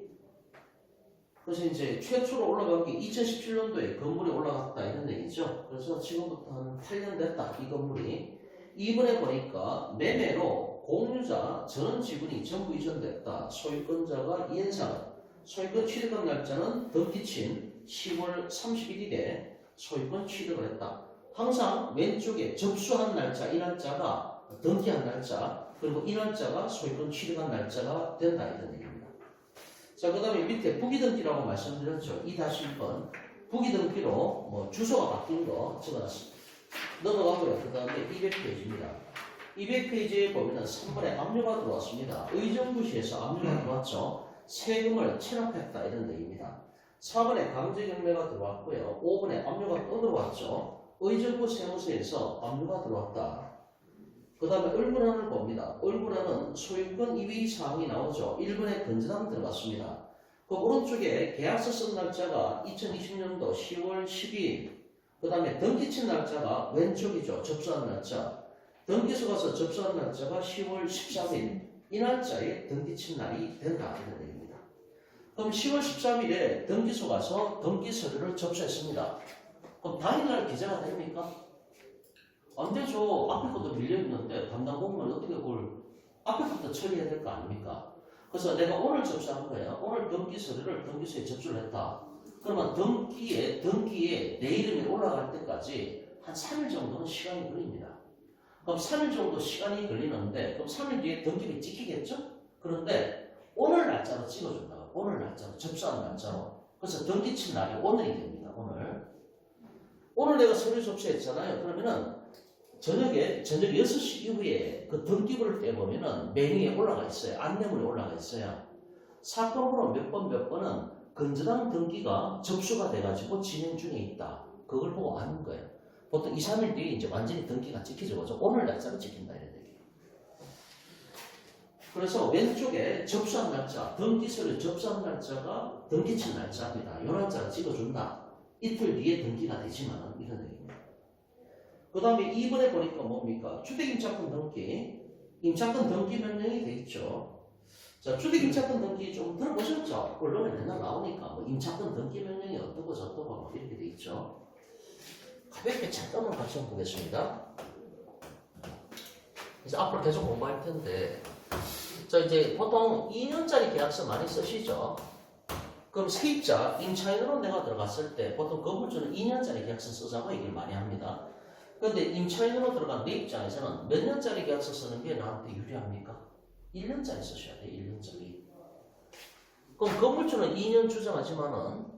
그래서 이제 최초로 올라간 게 2017년도에 건물이 올라갔다 이런 얘기죠. 그래서 지금부터 한 8년 됐다 이 건물이. 2번에 보니까 매매로 공유자 전원 지분이 전부 이전됐다. 소유권자가 이행상. 소유권 취득한 날짜는 등기친 10월 31일에 소유권 취득을 했다. 항상 왼쪽에 접수한 날짜, 이 날짜가 등기한 날짜, 그리고 이 날짜가 소유권 취득한 날짜가 된다 이런 얘기입니다. 자, 그 다음에 밑에 부기등기라고 말씀드렸죠. 2-1번 부기등기로 뭐 주소가 바뀐 거 적어놨습니다. 넘어가고요. 그 다음에 200페이지입니다. 200페이지에 보면은 3번에 압류가 들어왔습니다. 의정부시에서 압류가 들어왔죠. 세금을 체납했다 이런 얘기입니다. 4번에 강제경매가 들어왔고요. 5번에 압류가 또 들어왔죠. 의정부 세무서에서 압류가 들어왔다. 그 다음에 을분안을 봅니다. 을분안은 소유권 이의 사항이 나오죠. 1번에 건전함 들어갔습니다. 그 오른쪽에 계약서 쓴 날짜가 2020년도 10월 12일. 그 다음에 등기친 날짜가 왼쪽이죠. 접수한 날짜. 등기소 가서 접수한 날짜가 10월 13일. 이 날짜에 등기친 날이 된다. 이런 얘기입니다. 그럼 10월 13일에 등기소 가서 등기 서류를 접수했습니다. 그럼 당일날 기재가 됩니까? 안 되죠. 앞에 것도 밀려있는데 담당 공무원이 어떻게 그걸 앞에 것도 처리해야 될 거 아닙니까? 그래서 내가 오늘 접수한 거예요. 오늘 등기 서류를 등기소에 접수를 했다. 그러면 등기에 내 이름이 올라갈 때까지 한 3일 정도는 시간이 걸립니다. 그럼 3일 정도 시간이 걸리는데 그럼 3일 뒤에 등기비 찍히겠죠? 그런데 오늘 날짜로 찍어준다고. 오늘 날짜로 접수한 날짜로. 그래서 등기 친 날이 오늘이 됩니다. 오늘 내가 서류 접수했잖아요. 그러면은 저녁 6시 이후에 그 등기부를 떼보면은 메뉴에 올라가 있어요. 안내문에 올라가 있어요. 사건 번호 몇 번은 건전한 등기가 접수가 돼가지고 진행 중에 있다. 그걸 보고 아는 거예요. 보통 2, 3일 뒤에 이제 완전히 등기가 찍히죠. 그죠? 오늘 날짜로 찍힌다. 이런 얘기예요. 그래서 왼쪽에 접수한 날짜, 등기서류 접수한 날짜가 등기친 날짜입니다. 이 날짜를 찍어준다. 이틀 뒤에 등기가 되지만 이런 얘기입니다. 그 다음에 2번에 보니까 뭡니까? 주택임차권 등기. 임차권 등기 명령이 돼 있죠. 자, 주택임차권 등기 좀 들어보셨죠? 언론에 맨날 나오니까 뭐 임차권 등기 명령이 어떻고 저떻고 뭐 이렇게 돼 있죠. 가볍게 잠깐만 같이 한번 보겠습니다. 그래서 앞으로 계속 공부할 텐데, 자 이제 보통 2년짜리 계약서 많이 쓰시죠? 그럼 세입자, 임차인으로 내가 들어갔을 때 보통 건물주는 2년짜리 계약서 쓰자고 얘기를 많이 합니다. 그런데 임차인으로 들어간 내 입장에서는 몇 년짜리 계약서 쓰는 게 나한테 유리합니까? 1년짜리 쓰셔야 돼요. 1년짜리. 그럼 건물주는 2년 주장하지만은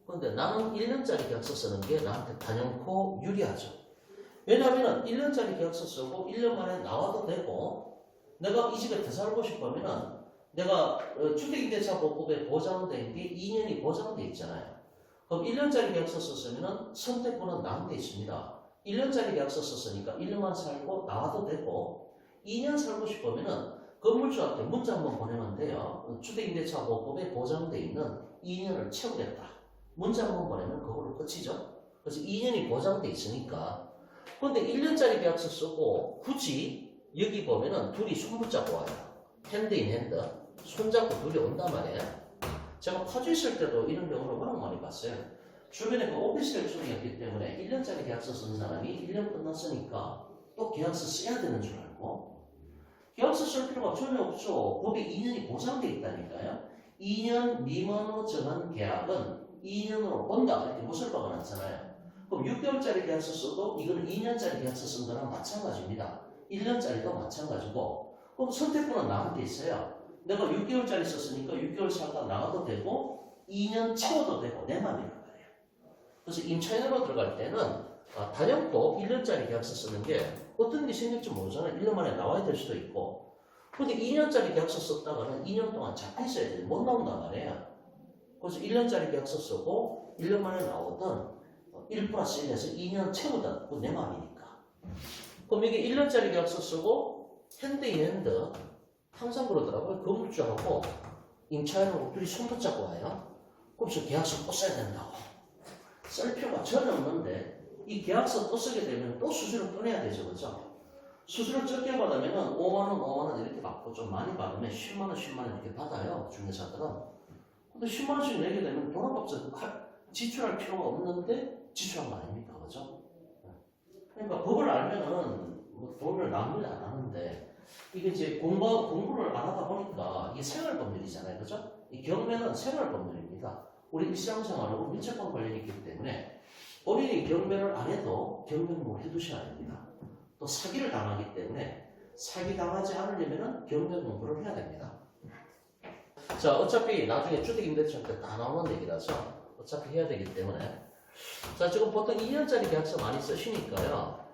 근데 나는 1년짜리 계약서 쓰는 게 나한테 단연코 유리하죠. 왜냐하면 1년짜리 계약서 쓰고 1년 만에 나와도 되고 내가 이 집에 더 살고 싶으면은 내가 주택임대차보호법에 보장된 게 2년이 보장돼 있잖아요. 그럼 1년짜리 계약서 썼으면 선택권은 나한테 있습니다. 1년짜리 계약서 썼으니까 1년만 살고 나와도 되고 2년 살고 싶으면 건물주한테 문자 한번 보내면 돼요. 주택임대차보호법에 보장돼 있는 2년을 채우겠다. 문자 한번 보내면 그걸로 끝이죠. 그래서 2년이 보장돼 있으니까. 그런데 1년짜리 계약서 쓰고 굳이 여기 보면은 둘이 손 붙잡고 와요. 핸드인 핸드. 손잡고 둘이 온단 말이에요. 제가 파주 있을 때도 이런 경우를 워낙 많이 봤어요. 주변에 그 오피스텔 쪽이었기 때문에 1년짜리 계약서 쓴 사람이 1년 끝났으니까 또 계약서 써야 되는 줄 알고 계약서 쓸 필요가 전혀 없죠. 법에 2년이 보장돼 있다니까요. 2년 미만으로 정한 계약은 2년으로 본다. 이렇게 못을 박아놨잖아요. 그럼 6개월짜리 계약서 써도 이거는 2년짜리 계약서 쓴 거랑 마찬가지입니다. 1년짜리도 마찬가지고 그럼 선택권은 나한테 있어요. 내가 6개월짜리 썼으니까 6개월 살다 나가도 되고 2년 채워도 되고 내 맘이란 말이에요. 그래서 임차인으로 들어갈 때는 단연코 1년짜리 계약서 쓰는 게 어떤 일이 생길지 모르잖아요. 1년 만에 나와야 될 수도 있고 근데 2년짜리 계약서 썼다가는 2년 동안 잡혀 있어야 돼. 못 나온단 말이에요. 그래서 1년짜리 계약서 쓰고 1년 만에 나오든 1 플러스 1에서 2년 채우든 그건 내 맘이니까. 그럼 이게 1년짜리 계약서 쓰고 핸드인 핸드 항상 그러더라고요. 건물주하고 임차인하고 둘이 손 붙잡고 와요. 그럼 저 계약서 또 써야 된다고. 쓸 필요가 전혀 없는데 이 계약서 또 쓰게 되면 또 수수료 끊어야 되죠. 그죠? 수수료 적게 받으면 5만원 이렇게 받고 좀 많이 받으면 10만원 이렇게 받아요. 중개사들은. 근데 10만원씩 내게 되면 돈값을 지출할 필요가 없는데 지출한 거 아닙니까? 그죠? 그러니까 법을 알면은 뭐 돈을 낭비를 안 하는데 이게 이제 공부를 안 하다 보니까 이게 생활법률이잖아요. 그죠? 이 경매는 생활법률입니다. 우리 일상생활하고 밀접한 관련이 있기 때문에 본인이 경매를 안 해도 경매를 해두셔야 됩니다. 또 사기를 당하기 때문에 사기 당하지 않으려면 경매 공부를 해야 됩니다. 자, 어차피 나중에 주택임대차 때 다 나오는 얘기라서 어차피 해야 되기 때문에 자, 지금 보통 2년짜리 계약서 많이 쓰시니까요.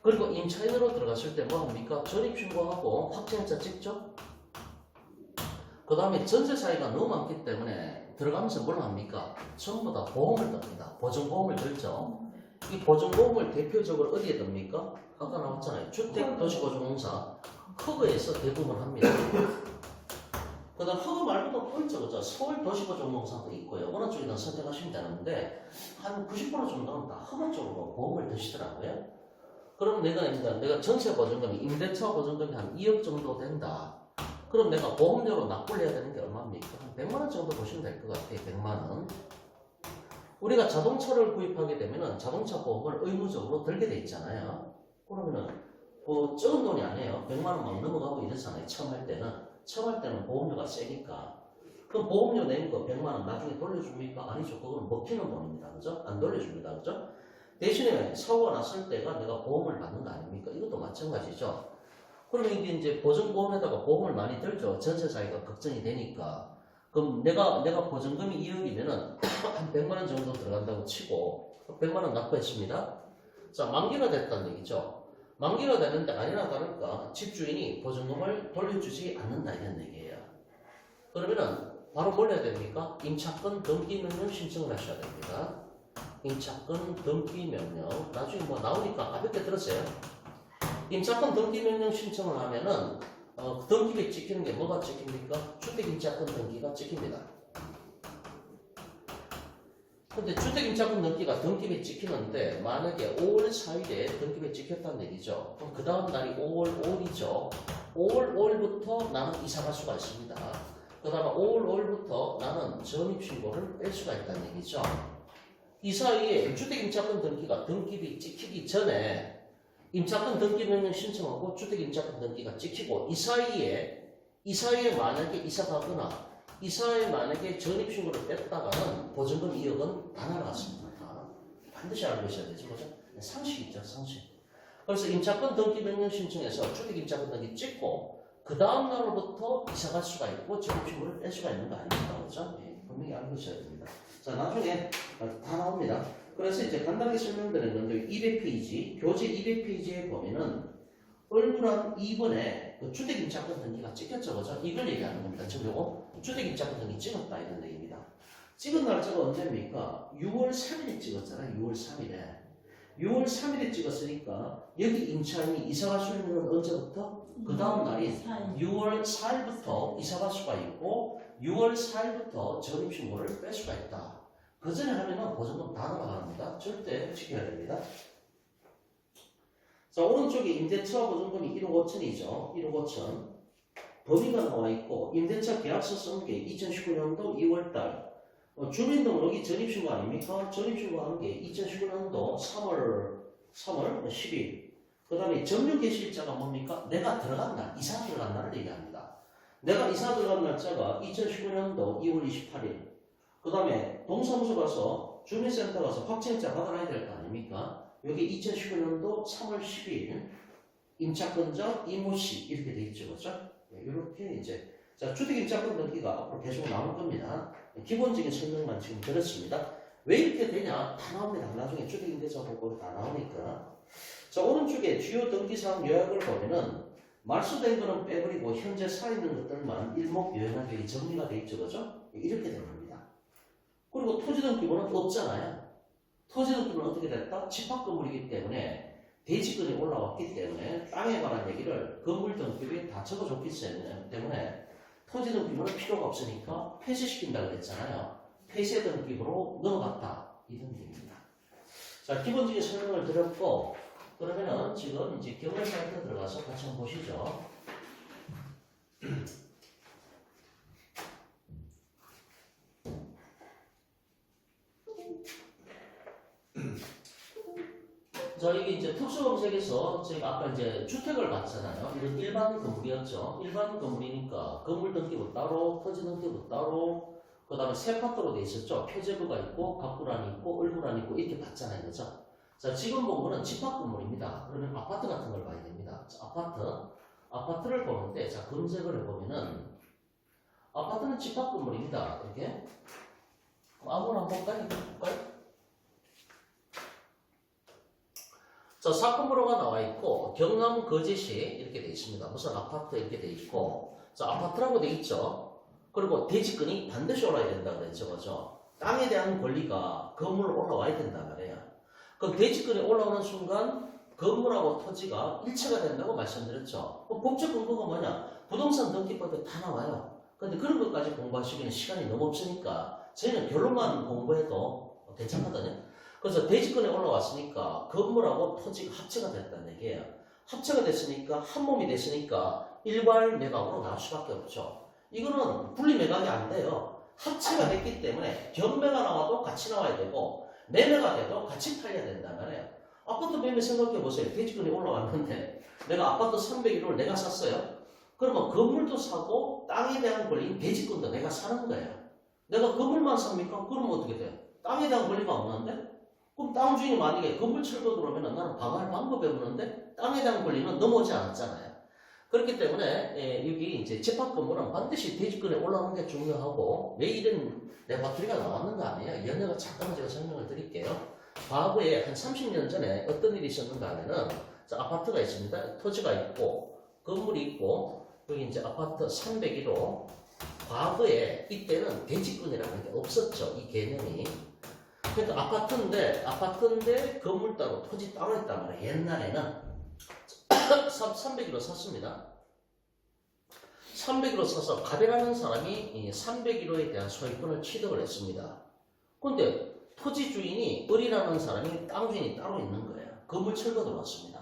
그리고 임차인으로 들어갔을 때 뭐 합니까? 전입신고하고 확정일자 찍죠? 그 다음에 전세 차이가 너무 많기 때문에 들어가면서 뭘 합니까? 전부 다 보험을 듭니다. 보증보험을 들죠. 이 보증보험을 대표적으로 어디에 듭니까? 아까 나왔잖아요. 주택도시보증공사 허그에서 대부분 합니다. 그 다음 허그 말고도 또 있죠. 그죠? 서울도시보증공사도 있고요. 어느 쪽이든 선택하시면 되는데 한 90% 정도는 다 허그 쪽으로 보험을 드시더라고요. 그럼 내가 전세 보증금이 임대차 보증금이 한 2억 정도 된다. 그럼 내가 보험료로 납부를 해야 되는 게 얼마입니까? 한 100만 원 정도 보시면 될 것 같아요. 100만 원. 우리가 자동차를 구입하게 되면은 자동차 보험을 의무적으로 들게 돼 있잖아요. 그러면은 뭐 적은 돈이 아니에요. 100만 원 막 넘어가고 이러잖아요. 처음 할 때는 보험료가 세니까. 그럼 보험료 낸 거 100만 원 나중에 돌려줍니까? 아니죠. 그거는 먹히는 돈입니다. 그죠? 안 돌려줍니다. 그죠? 대신에 사고가 났을 때가 내가 보험을 받는 거 아닙니까? 이것도 마찬가지죠. 그러면 이게 이제 보증보험에다가 보험을 많이 들죠. 전세 사기가 걱정이 되니까. 그럼 내가 보증금이 2억이면은 한 100만 원 정도 들어간다고 치고 100만 원 납부했습니다. 자, 만기가 됐다는 얘기죠. 만기가 됐는데 아니나 다를까 집주인이 보증금을 돌려주지 않는다 이런 얘기예요. 그러면은 바로 뭘 해야 됩니까? 임차권 등기명령 신청을 하셔야 됩니다. 임차권 등기명령 나중에 뭐 나오니까 가볍게 들었어요. 임차권 등기명령 신청을 하면은 등기부에 찍히는 게 뭐가 찍힙니까? 주택임차권 등기가 찍힙니다. 근데 주택임차권 등기가 등기부에 찍히는데 만약에 5월 4일에 등기부에 찍혔다는 얘기죠. 그럼 그 다음 날이 5월 5일이죠. 5월 5일부터 나는 이사 갈 수가 있습니다. 그 다음에 5월 5일부터 나는 전입신고를 뺄 수가 있다는 얘기죠. 이 사이에 주택임차권 등기가 등기부에 찍히기 전에 임차권 등기명령 신청하고 주택임차권 등기가 찍히고 이 사이에 만약에 이사 가거나 이 사이에 만약에 전입신고를 뺐다가는 보증금 2억은 다 날아갔습니다. 반드시 알고 있어야 되죠. 그죠? 상식이죠, 상식. 그래서 임차권 등기명령 신청해서 주택임차권 등기 찍고 그 다음 날로부터 이사 갈 수가 있고 전입신고를 뺄 수가 있는 거 아닙니까? 그죠? 예, 분명히 알고 있어야 됩니다. 자, 나중에 다 나옵니다. 그래서 이제 간단하게 설명드리는 건데 200페이지, 교재 200페이지에 보면은 얼굴한 2번에 그 주택임차권 등기가 찍혔죠, 그죠? 이걸 얘기하는 겁니다. 지금 요거 주택임차권 등기 찍었다 이런 얘기입니다. 찍은 날짜가 언제입니까? 6월 3일에 찍었잖아요. 6월 3일에. 6월 3일에 찍었으니까 여기 임차인이 이사갈 수 있는 건 언제부터? 그 다음 날인 6월 4일부터 이사갈 수가 있고 6월 4일부터 전입신고를 뺄 수가 있다. 그 전에 하면은 보증금 다 날아갑니다. 절대 지켜야 됩니다. 자, 오른쪽에 임대차 보증금이 1억 5천이죠. 1억 5천. 범위가 나와 있고, 임대차 계약서 쓴 게 2019년도 2월달. 주민등록이 전입신고 아닙니까? 전입신고한 게 2019년도 3월 10일. 그 다음에 점유개시일자가 뭡니까? 내가 들어간 날, 이사 들어간 날을 얘기합니다. 내가 이사 들어간 날짜가 2019년도 2월 28일. 그 다음에 동사무소 가서 주민센터 가서 확정자 받아놔야 될 거 아닙니까? 여기 2019년도 3월 10일 임차권자 이모씨 이렇게 돼 있죠, 그렇죠? 이렇게 이제 자 주택임차권 등기가 앞으로 계속 나올 겁니다. 기본적인 설명만 지금 드렸습니다. 왜 이렇게 되냐? 다 나옵니다. 나중에 주택임대차 보고 다 나오니까. 자 오른쪽에 주요 등기사항 요약을 보면은 말소된 거는 빼버리고 현재 살아있는 것들만 일목요연하게 정리가 돼 있죠, 그렇죠? 이렇게 됩니다. 그리고 토지등기부는 없잖아요. 토지등기부는 어떻게 됐다? 집합건물이기 때문에 대지권이 올라왔기 때문에 땅에 관한 얘기를 건물등기부에 다 적어줬기 때문에 토지등기부는 필요가 없으니까 폐쇄시킨다고 그랬잖아요. 폐쇄등기부로 넘어갔다. 이런 얘기입니다. 자, 기본적인 설명을 드렸고 그러면은 지금 이제 경매 사이트 들어가서 같이 한번 보시죠. 자, 이게 이제 특수검색에서 제가 아까 이제 주택을 봤잖아요. 이건 일반 건물이었죠. 일반 건물이니까 건물 등기부 따로, 토지 등기부 따로, 그 다음에 세 파트로 돼 있었죠. 표제부가 있고, 갑부란이 있고, 을부란이 있고, 이렇게 봤잖아요. 그죠? 자, 지금 본 거는 집합 건물입니다. 그러면 아파트 같은 걸 봐야 됩니다. 자, 아파트를 보는데, 자, 검색을 해보면은, 아파트는 집합 건물입니다. 이렇게. 아무나 한번 볼까요? 자, 사건번호가 나와 있고 경남 거제시 이렇게 돼 있습니다. 무슨 아파트 이렇게 돼 있고 자 아파트라고 돼 있죠. 그리고 대지권이 반드시 올라야 된다 그랬죠, 그죠? 땅에 대한 권리가 건물로 올라와야 된다 말이에요. 그럼 대지권이 올라오는 순간 건물하고 토지가 일체가 된다고 말씀드렸죠. 그럼 법적 근거가 뭐냐? 부동산 등기법에 다 나와요. 근데 그런 것까지 공부하시기는 시간이 너무 없으니까 저희는 결론만 공부해도 괜찮거든요. 그래서 대지권에 올라왔으니까 건물하고 토지가 합체가 됐다는 얘기예요. 합체가 됐으니까 한 몸이 됐으니까 일괄 매각으로 나올 수밖에 없죠. 이거는 분리 매각이 안 돼요. 합체가 됐기 때문에 경매가 나와도 같이 나와야 되고 매매가 돼도 같이 팔려야 된단 말이에요. 아파트 매매 생각해 보세요. 대지권이 올라왔는데 내가 아파트 301호를 내가 샀어요. 그러면 건물도 사고 땅에 대한 권리인 대지권도 내가 사는 거예요. 내가 건물만 삽니까? 그러면 어떻게 돼요? 땅에 대한 권리가 없는데? 그럼 땅 주인이 만약에 건물 철거 들어오면 나는 방어할 방법이 없는데 땅에 대한 권리는 넘어오지 않았잖아요. 그렇기 때문에 여기 이제 집합 건물은 반드시 대지권에 올라오는 게 중요하고 왜 이런 레파토리가 나왔는 거 아니에요? 연례가 잠깐 제가 설명을 드릴게요. 과거에 한 30년 전에 어떤 일이 있었는가 하면은 아파트가 있습니다. 토지가 있고 건물이 있고 여기 이제 아파트 301호 과거에 이때는 대지권이라는 게 없었죠. 이 개념이. 그러니까 아파트인데 건물 따로 토지 따로 있단 말이에요. 옛날에는 301호 샀습니다. 301호 사서 가베라는 사람이 301호에 대한 소유권을 취득을 했습니다. 그런데 토지 주인이 을이라는 사람이 땅 주인이 따로 있는 거예요. 건물 철거 들어왔습니다.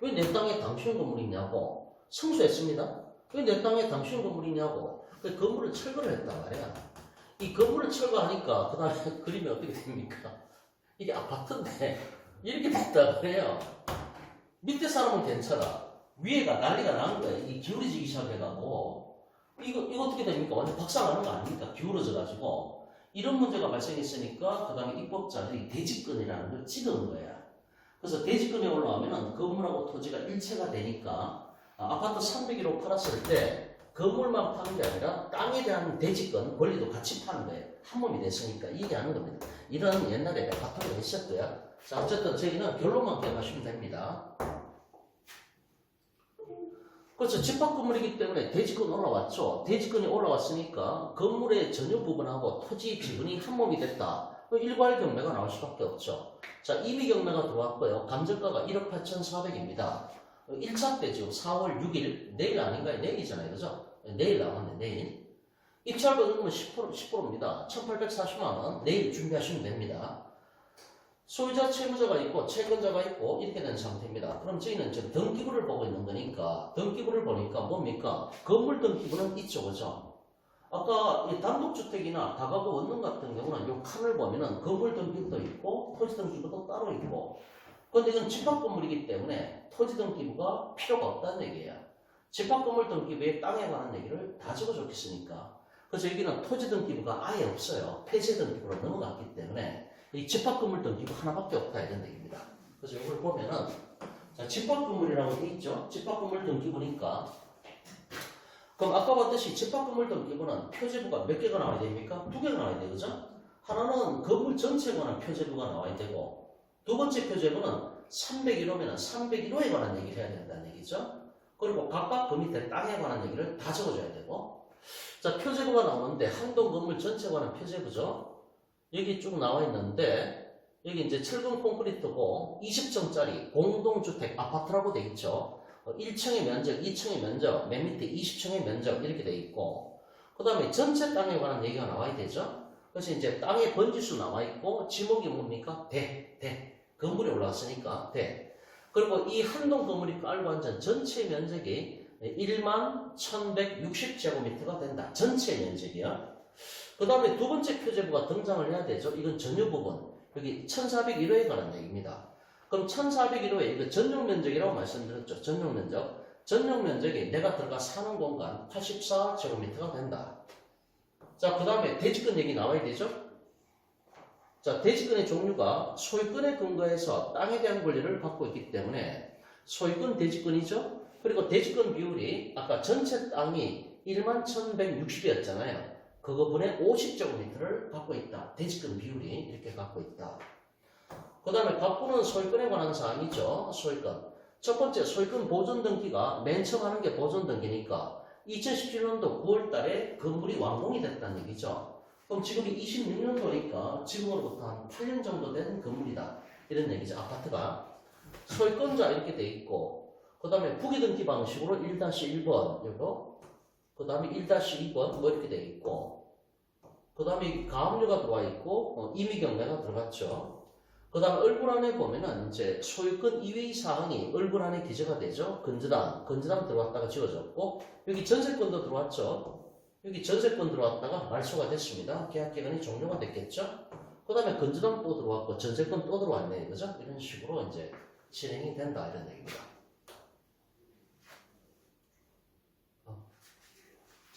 왜 내 땅에 당신 건물이 있냐고 승소했습니다. 왜 내 땅에 당신 건물이 있냐고 그 건물을 철거를 했단 말이야. 이 건물을 철거하니까 그 다음에 그림이 어떻게 됩니까? 이게 아파트인데 이렇게 됐다 그래요. 밑에 사람은 괜찮아. 위에가 난리가 난 거예요. 이 기울어지기 시작해가고 이거 어떻게 됩니까? 완전 박살나는 거 아닙니까? 기울어져가지고 이런 문제가 발생했으니까 그 다음에 입법자들이 대지권이라는 걸 찍은 거야. 그래서 대지권에 올라오면 건물하고 토지가 일체가 되니까 아파트 301호 팔았을 때 건물만 파는 게 아니라 땅에 대한 대지권 권리도 같이 파는 거예요. 한 몸이 됐으니까 이게 하는 겁니다. 이런 옛날에 레파토리가 있었고요. 자, 어쨌든 저희는 결론만 기억하시면 됩니다. 그렇죠. 집합 건물이기 때문에 대지권 올라왔죠. 대지권이 올라왔으니까 건물의 전유 부분하고 토지 지분이 한 몸이 됐다. 일괄 경매가 나올 수밖에 없죠. 자, 임의 경매가 들어왔고요. 감정가가 1억 8,400입니다. 1차 때 지금 4월 6일, 내일 아닌가요? 내일이잖아요. 그죠? 내일 나왔네, 내일. 입찰금은 10%입니다. 1,840만원. 내일 준비하시면 됩니다. 소유자 채무자가 있고 채권자가 있고 이렇게 된 상태입니다. 그럼 저희는 지금 등기부를 보고 있는 거니까 등기부를 보니까 뭡니까? 건물 등기부는 있죠, 그죠? 아까 이 단독주택이나 다가구 원룸 같은 경우는 이 칸을 보면은 건물 등기부도 있고 토지 등기부도 따로 있고 그런데 이건 집합 건물이기 때문에 토지 등기부가 필요가 없다는 얘기예요. 집합 건물 등기부에 땅에 관한 얘기를 다 적어줬겠으니까 그래서 여기는 토지 등기부가 아예 없어요. 폐쇄 등기부로 넘어갔기 때문에 이 집합 건물 등기부 하나밖에 없다 이런 얘기입니다. 그래서 이걸 보면은 자, 집합 건물이라고 돼 있죠. 집합 건물 등기부니까 그럼 아까 봤듯이 집합 건물 등기부는 표제부가 몇 개가 나와야 됩니까? 2개가 나와야 돼요. 그죠? 하나는 건물 전체에 관한 표제부가 나와야 되고 두 번째 표제부는 301호면 301호에 관한 얘기를 해야 된다는 얘기죠. 그리고 각각 그 밑에 땅에 관한 얘기를 다 적어줘야 되고 자, 표제부가 나오는데 한동 건물 전체에 관한 표제부죠. 여기 쭉 나와 있는데 여기 이제 철근 콘크리트고 20층짜리 공동주택 아파트라고 돼 있죠. 1층의 면적, 2층의 면적, 맨 밑에 20층의 면적 이렇게 돼 있고 그 다음에 전체 땅에 관한 얘기가 나와야 되죠. 그래서 이제 땅의 번지수 나와 있고 지목이 뭡니까? 대. 건물이 올라왔으니까 대. 그리고 이 한동 건물이 깔고 앉은 전체 면적이 11,160제곱미터가 된다. 전체 면적이요. 그 다음에 두 번째 표제부가 등장을 해야 되죠. 이건 전유 부분. 여기 1401호에 관한 얘기입니다. 그럼 1401호에 이거 전용 면적이라고 말씀드렸죠. 전용 면적. 전용 면적이 내가 들어가 사는 공간 84제곱미터가 된다. 자, 그 다음에 대지권 얘기 나와야 되죠. 자, 대지권의 종류가 소유권에 근거해서 땅에 대한 권리를 갖고 있기 때문에 소유권 대지권이죠. 그리고 대지권 비율이 아까 전체 땅이 11,160이었잖아요. 그거분의 50제곱미터를 갖고 있다. 대지권 비율이 이렇게 갖고 있다. 그 다음에 바꾸는 소유권에 관한 사항이죠. 소유권. 첫 번째 소유권 보존 등기가 맨 처음 하는 게 보존 등기니까 2017년도 9월 달에 건물이 완공이 됐다는 얘기죠. 그럼 지금이 26년도니까 지금으로부터 한 8년 정도 된 건물이다. 이런 얘기죠. 아파트가. 소유권자 이렇게 돼 있고 그 다음에 부기 등기 방식으로 1-1번 요거 그 다음에 1-2번 뭐 이렇게 돼 있고 그 다음에 가압류가 들어와 있고 임의 경매가 들어갔죠. 그 다음에 얼굴 안에 보면은 이제 소유권 이외의 사항이 얼굴 안에 기재가 되죠. 건전함 들어왔다가 지워졌고 여기 전세권도 들어왔죠. 여기 전세권 들어왔다가 말소가 됐습니다. 계약기간이 종료가 됐겠죠. 그 다음에 건전함 또 들어왔고 전세권 또 들어왔네. 그죠? 이런 식으로 이제 진행이 된다 이런 얘기입니다.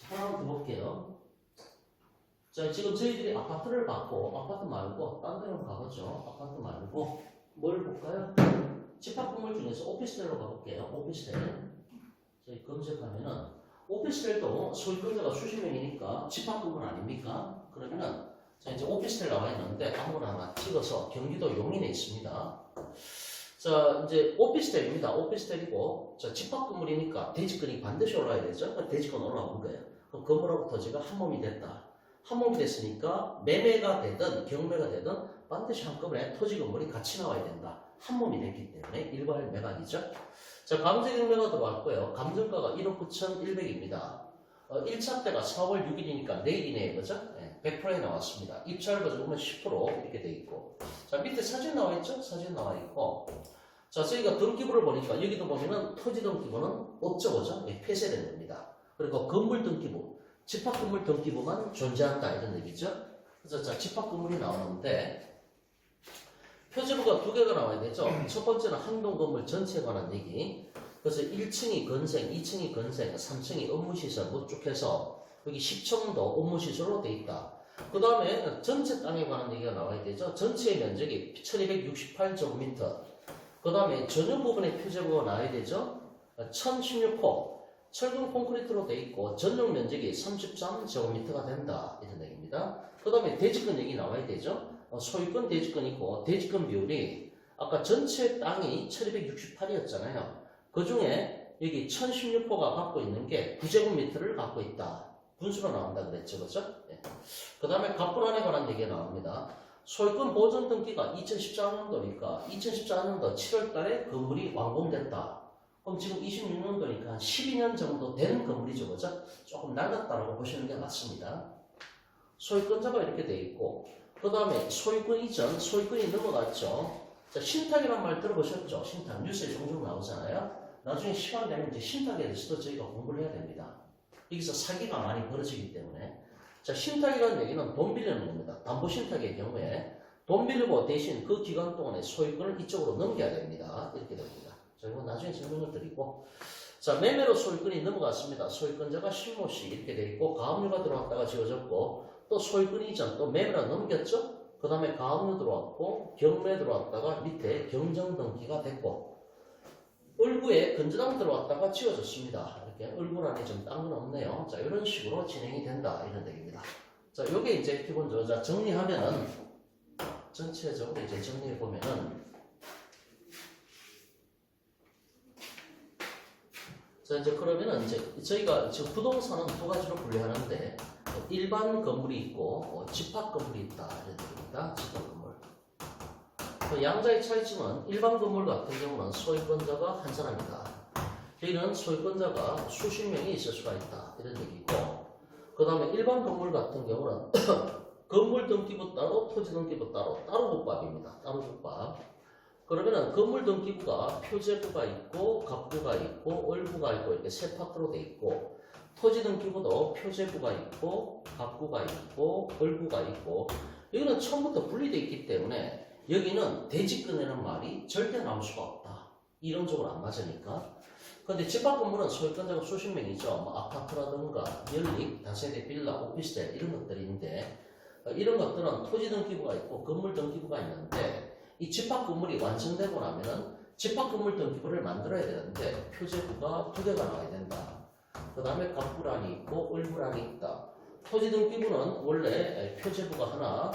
하나만 더 볼게요. 자, 지금 저희들이 아파트를 받고, 아파트 말고, 딴 데로 가보죠. 아파트 말고. 말고 뭘 볼까요? 집합 건물 중에서 오피스텔로 가볼게요. 오피스텔. 저희 검색하면은 오피스텔도 소유권자가 수십 명이니까 집합 건물 아닙니까? 그러면은 자 이제 오피스텔 나와 있는데 아무거나 하나 찍어서 경기도 용인에 있습니다. 자 이제 오피스텔입니다. 오피스텔이고 자 집합 건물이니까 대지권이 반드시 올라야 되죠. 대지권 올라온 거예요. 그럼 건물하고 토지가 한 몸이 됐다. 한 몸이 됐으니까 매매가 되든 경매가 되든 반드시 한꺼번에 토지 건물이 같이 나와야 된다. 한 몸이 됐기 때문에 일괄 매각이죠. 자 감정 경매가 들어왔고요. 감정가가 1억 9,100입니다. 1차 때가 4월 6일이니까 내일이네요. 그죠? 100%에 나왔습니다. 입찰 거주금은 10% 이렇게 돼 있고 자 밑에 사진 나와 있죠? 사진 나와 있고 자 저희가 등기부를 보니까 여기도 보면은 토지 등기부는 없죠. 그죠? 폐쇄된 겁니다. 그리고 건물 등기부 집합 건물 등기부만 존재한다 이런 얘기죠. 그래서 자 집합 건물이 나오는데 표제부가 두 개가 나와야 되죠. 첫 번째는 한동 건물 전체에 관한 얘기. 그래서 1층이 건생, 2층이 건생, 3층이 업무시설 뭐 쭉 해서 여기 10층도 업무시설로 돼 있다. 그 다음에 전체 땅에 관한 얘기가 나와야 되죠. 전체 면적이 1268제곱미터. 그 다음에 전용 부분의 표제부가 나와야 되죠. 1016호. 철근 콘크리트로 돼 있고 전용 면적이 33제곱미터가 된다. 이런 얘기입니다. 그 다음에 대지권 얘기 나와야 되죠. 소유권 대지권이고 대지권 비율이 아까 전체 땅이 1268이었잖아요. 그 중에 여기 1016호가 갖고 있는 게 9제곱미터를 갖고 있다. 분수로 나온다 그랬죠. 그죠? 네. 그 다음에 갑분안에 관한 얘기가 나옵니다. 소유권 보존 등기가 2014년도니까 2014년도 7월 달에 건물이 완공됐다. 그럼 지금 26년도니까 한 12년 정도 된 건물이죠. 그죠? 조금 낡았다라고 보시는 게 맞습니다. 소유권자가 이렇게 돼 있고 그 다음에 소유권 이전, 소유권이 넘어갔죠. 자, 신탁이란 말 들어보셨죠? 신탁, 뉴스에 종종 나오잖아요. 나중에 시간 되면 이제 신탁에 대해서도 저희가 공부를 해야 됩니다. 여기서 사기가 많이 벌어지기 때문에. 자, 신탁이라는 얘기는 돈 빌리는 겁니다. 담보 신탁의 경우에 돈 빌리고 대신 그 기간 동안에 소유권을 이쪽으로 넘겨야 됩니다. 이렇게 됩니다. 자, 이건 나중에 설명을 드리고. 자, 매매로 소유권이 넘어갔습니다. 소유권자가 신모씨 이렇게 돼 있고, 가압류가 들어왔다가 지워졌고, 또 소유권 이전, 또 매매로 넘겼죠? 그 다음에 가압류 들어왔고, 경매 들어왔다가 밑에 경정 등기가 됐고, 을구에 건전함 들어왔다가 지워졌습니다. 이렇게 을구란에 좀 딴 건 없네요. 자, 이런 식으로 진행이 된다. 이런 얘기입니다. 자, 요게 이제 기본적으로, 자, 정리하면은, 전체적으로 이제 정리해보면은, 자, 이제 그러면은 이제 저희가 지금 부동산은 두 가지로 분류하는데, 일반 건물이 있고 집합 건물이 있다 이런 얘기입니다. 집합 건물. 그 양자의 차이점은 일반 건물 같은 경우는 소유권자가 한 사람이다. 여기는 소유권자가 수십 명이 있을 수가 있다 이런 얘기고, 그 다음에 일반 건물 같은 경우는 건물 등기부 따로 토지 등기부 따로 국밥입니다. 따로 국밥. 그러면은 건물 등기부가 표제부가 있고 갑부가 있고 을부가 있고 이렇게 세 파트로 돼 있고, 토지 등기부도 표제부가 있고 갑부가 있고 을부가 있고, 여기는 처음부터 분리되어 있기 때문에 여기는 대지권이라는 말이 절대 나올 수가 없다. 이론적으로 안 맞으니까. 근데 집합 건물은 소유권자가 수십 명이죠. 뭐 아파트라든가 연립, 다세대 빌라, 오피스텔 이런 것들이 있는데, 이런 것들은 토지 등기부가 있고 건물 등기부가 있는데, 이 집합 건물이 완성되고 나면은 집합 건물 등기부를 만들어야 되는데 표제부가 두 개가 나와야 된다. 그 다음에 갑부란이 있고 을부란이 있다. 토지 등기부는 원래 표제부가 하나,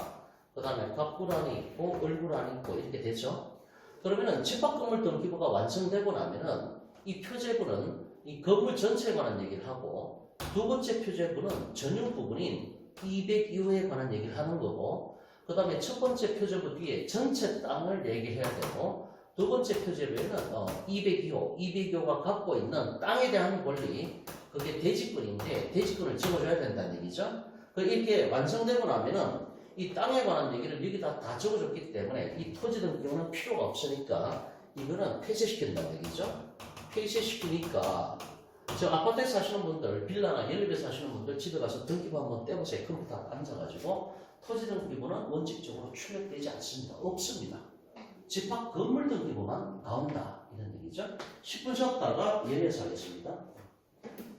그 다음에 갑부란이 있고 을부란이 있고 이렇게 되죠. 그러면은 집합 건물 등기부가 완성되고 나면은 이 표제부는 이 건물 전체에 관한 얘기를 하고, 두 번째 표제부는 전용 부분인 202호에 관한 얘기를 하는 거고, 그 다음에 첫 번째 표제부 뒤에 전체 땅을 얘기해야 되고, 두 번째 표제부에는 202호가 갖고 있는 땅에 대한 권리, 그게 대지권인데 대지권을 적어줘야 된다는 얘기죠. 이렇게 완성되고 나면은 이 땅에 관한 얘기를 여기다 다 적어줬기 때문에 이 토지 등기부는 필요가 없으니까 이거는 폐쇄시킨다는 얘기죠. 폐쇄시키니까 저 아파트에 사시는 분들, 빌라나 연립에 사시는 분들 집에 가서 등기부 한번 떼보세요. 컴퓨터 앞에 앉아가지고. 토지 등기부는 원칙적으로 출력되지 않습니다. 없습니다. 집합 건물 등기부만 나온다. 이런 얘기죠. 10분 쉬었다가 예매해서 하겠습니다.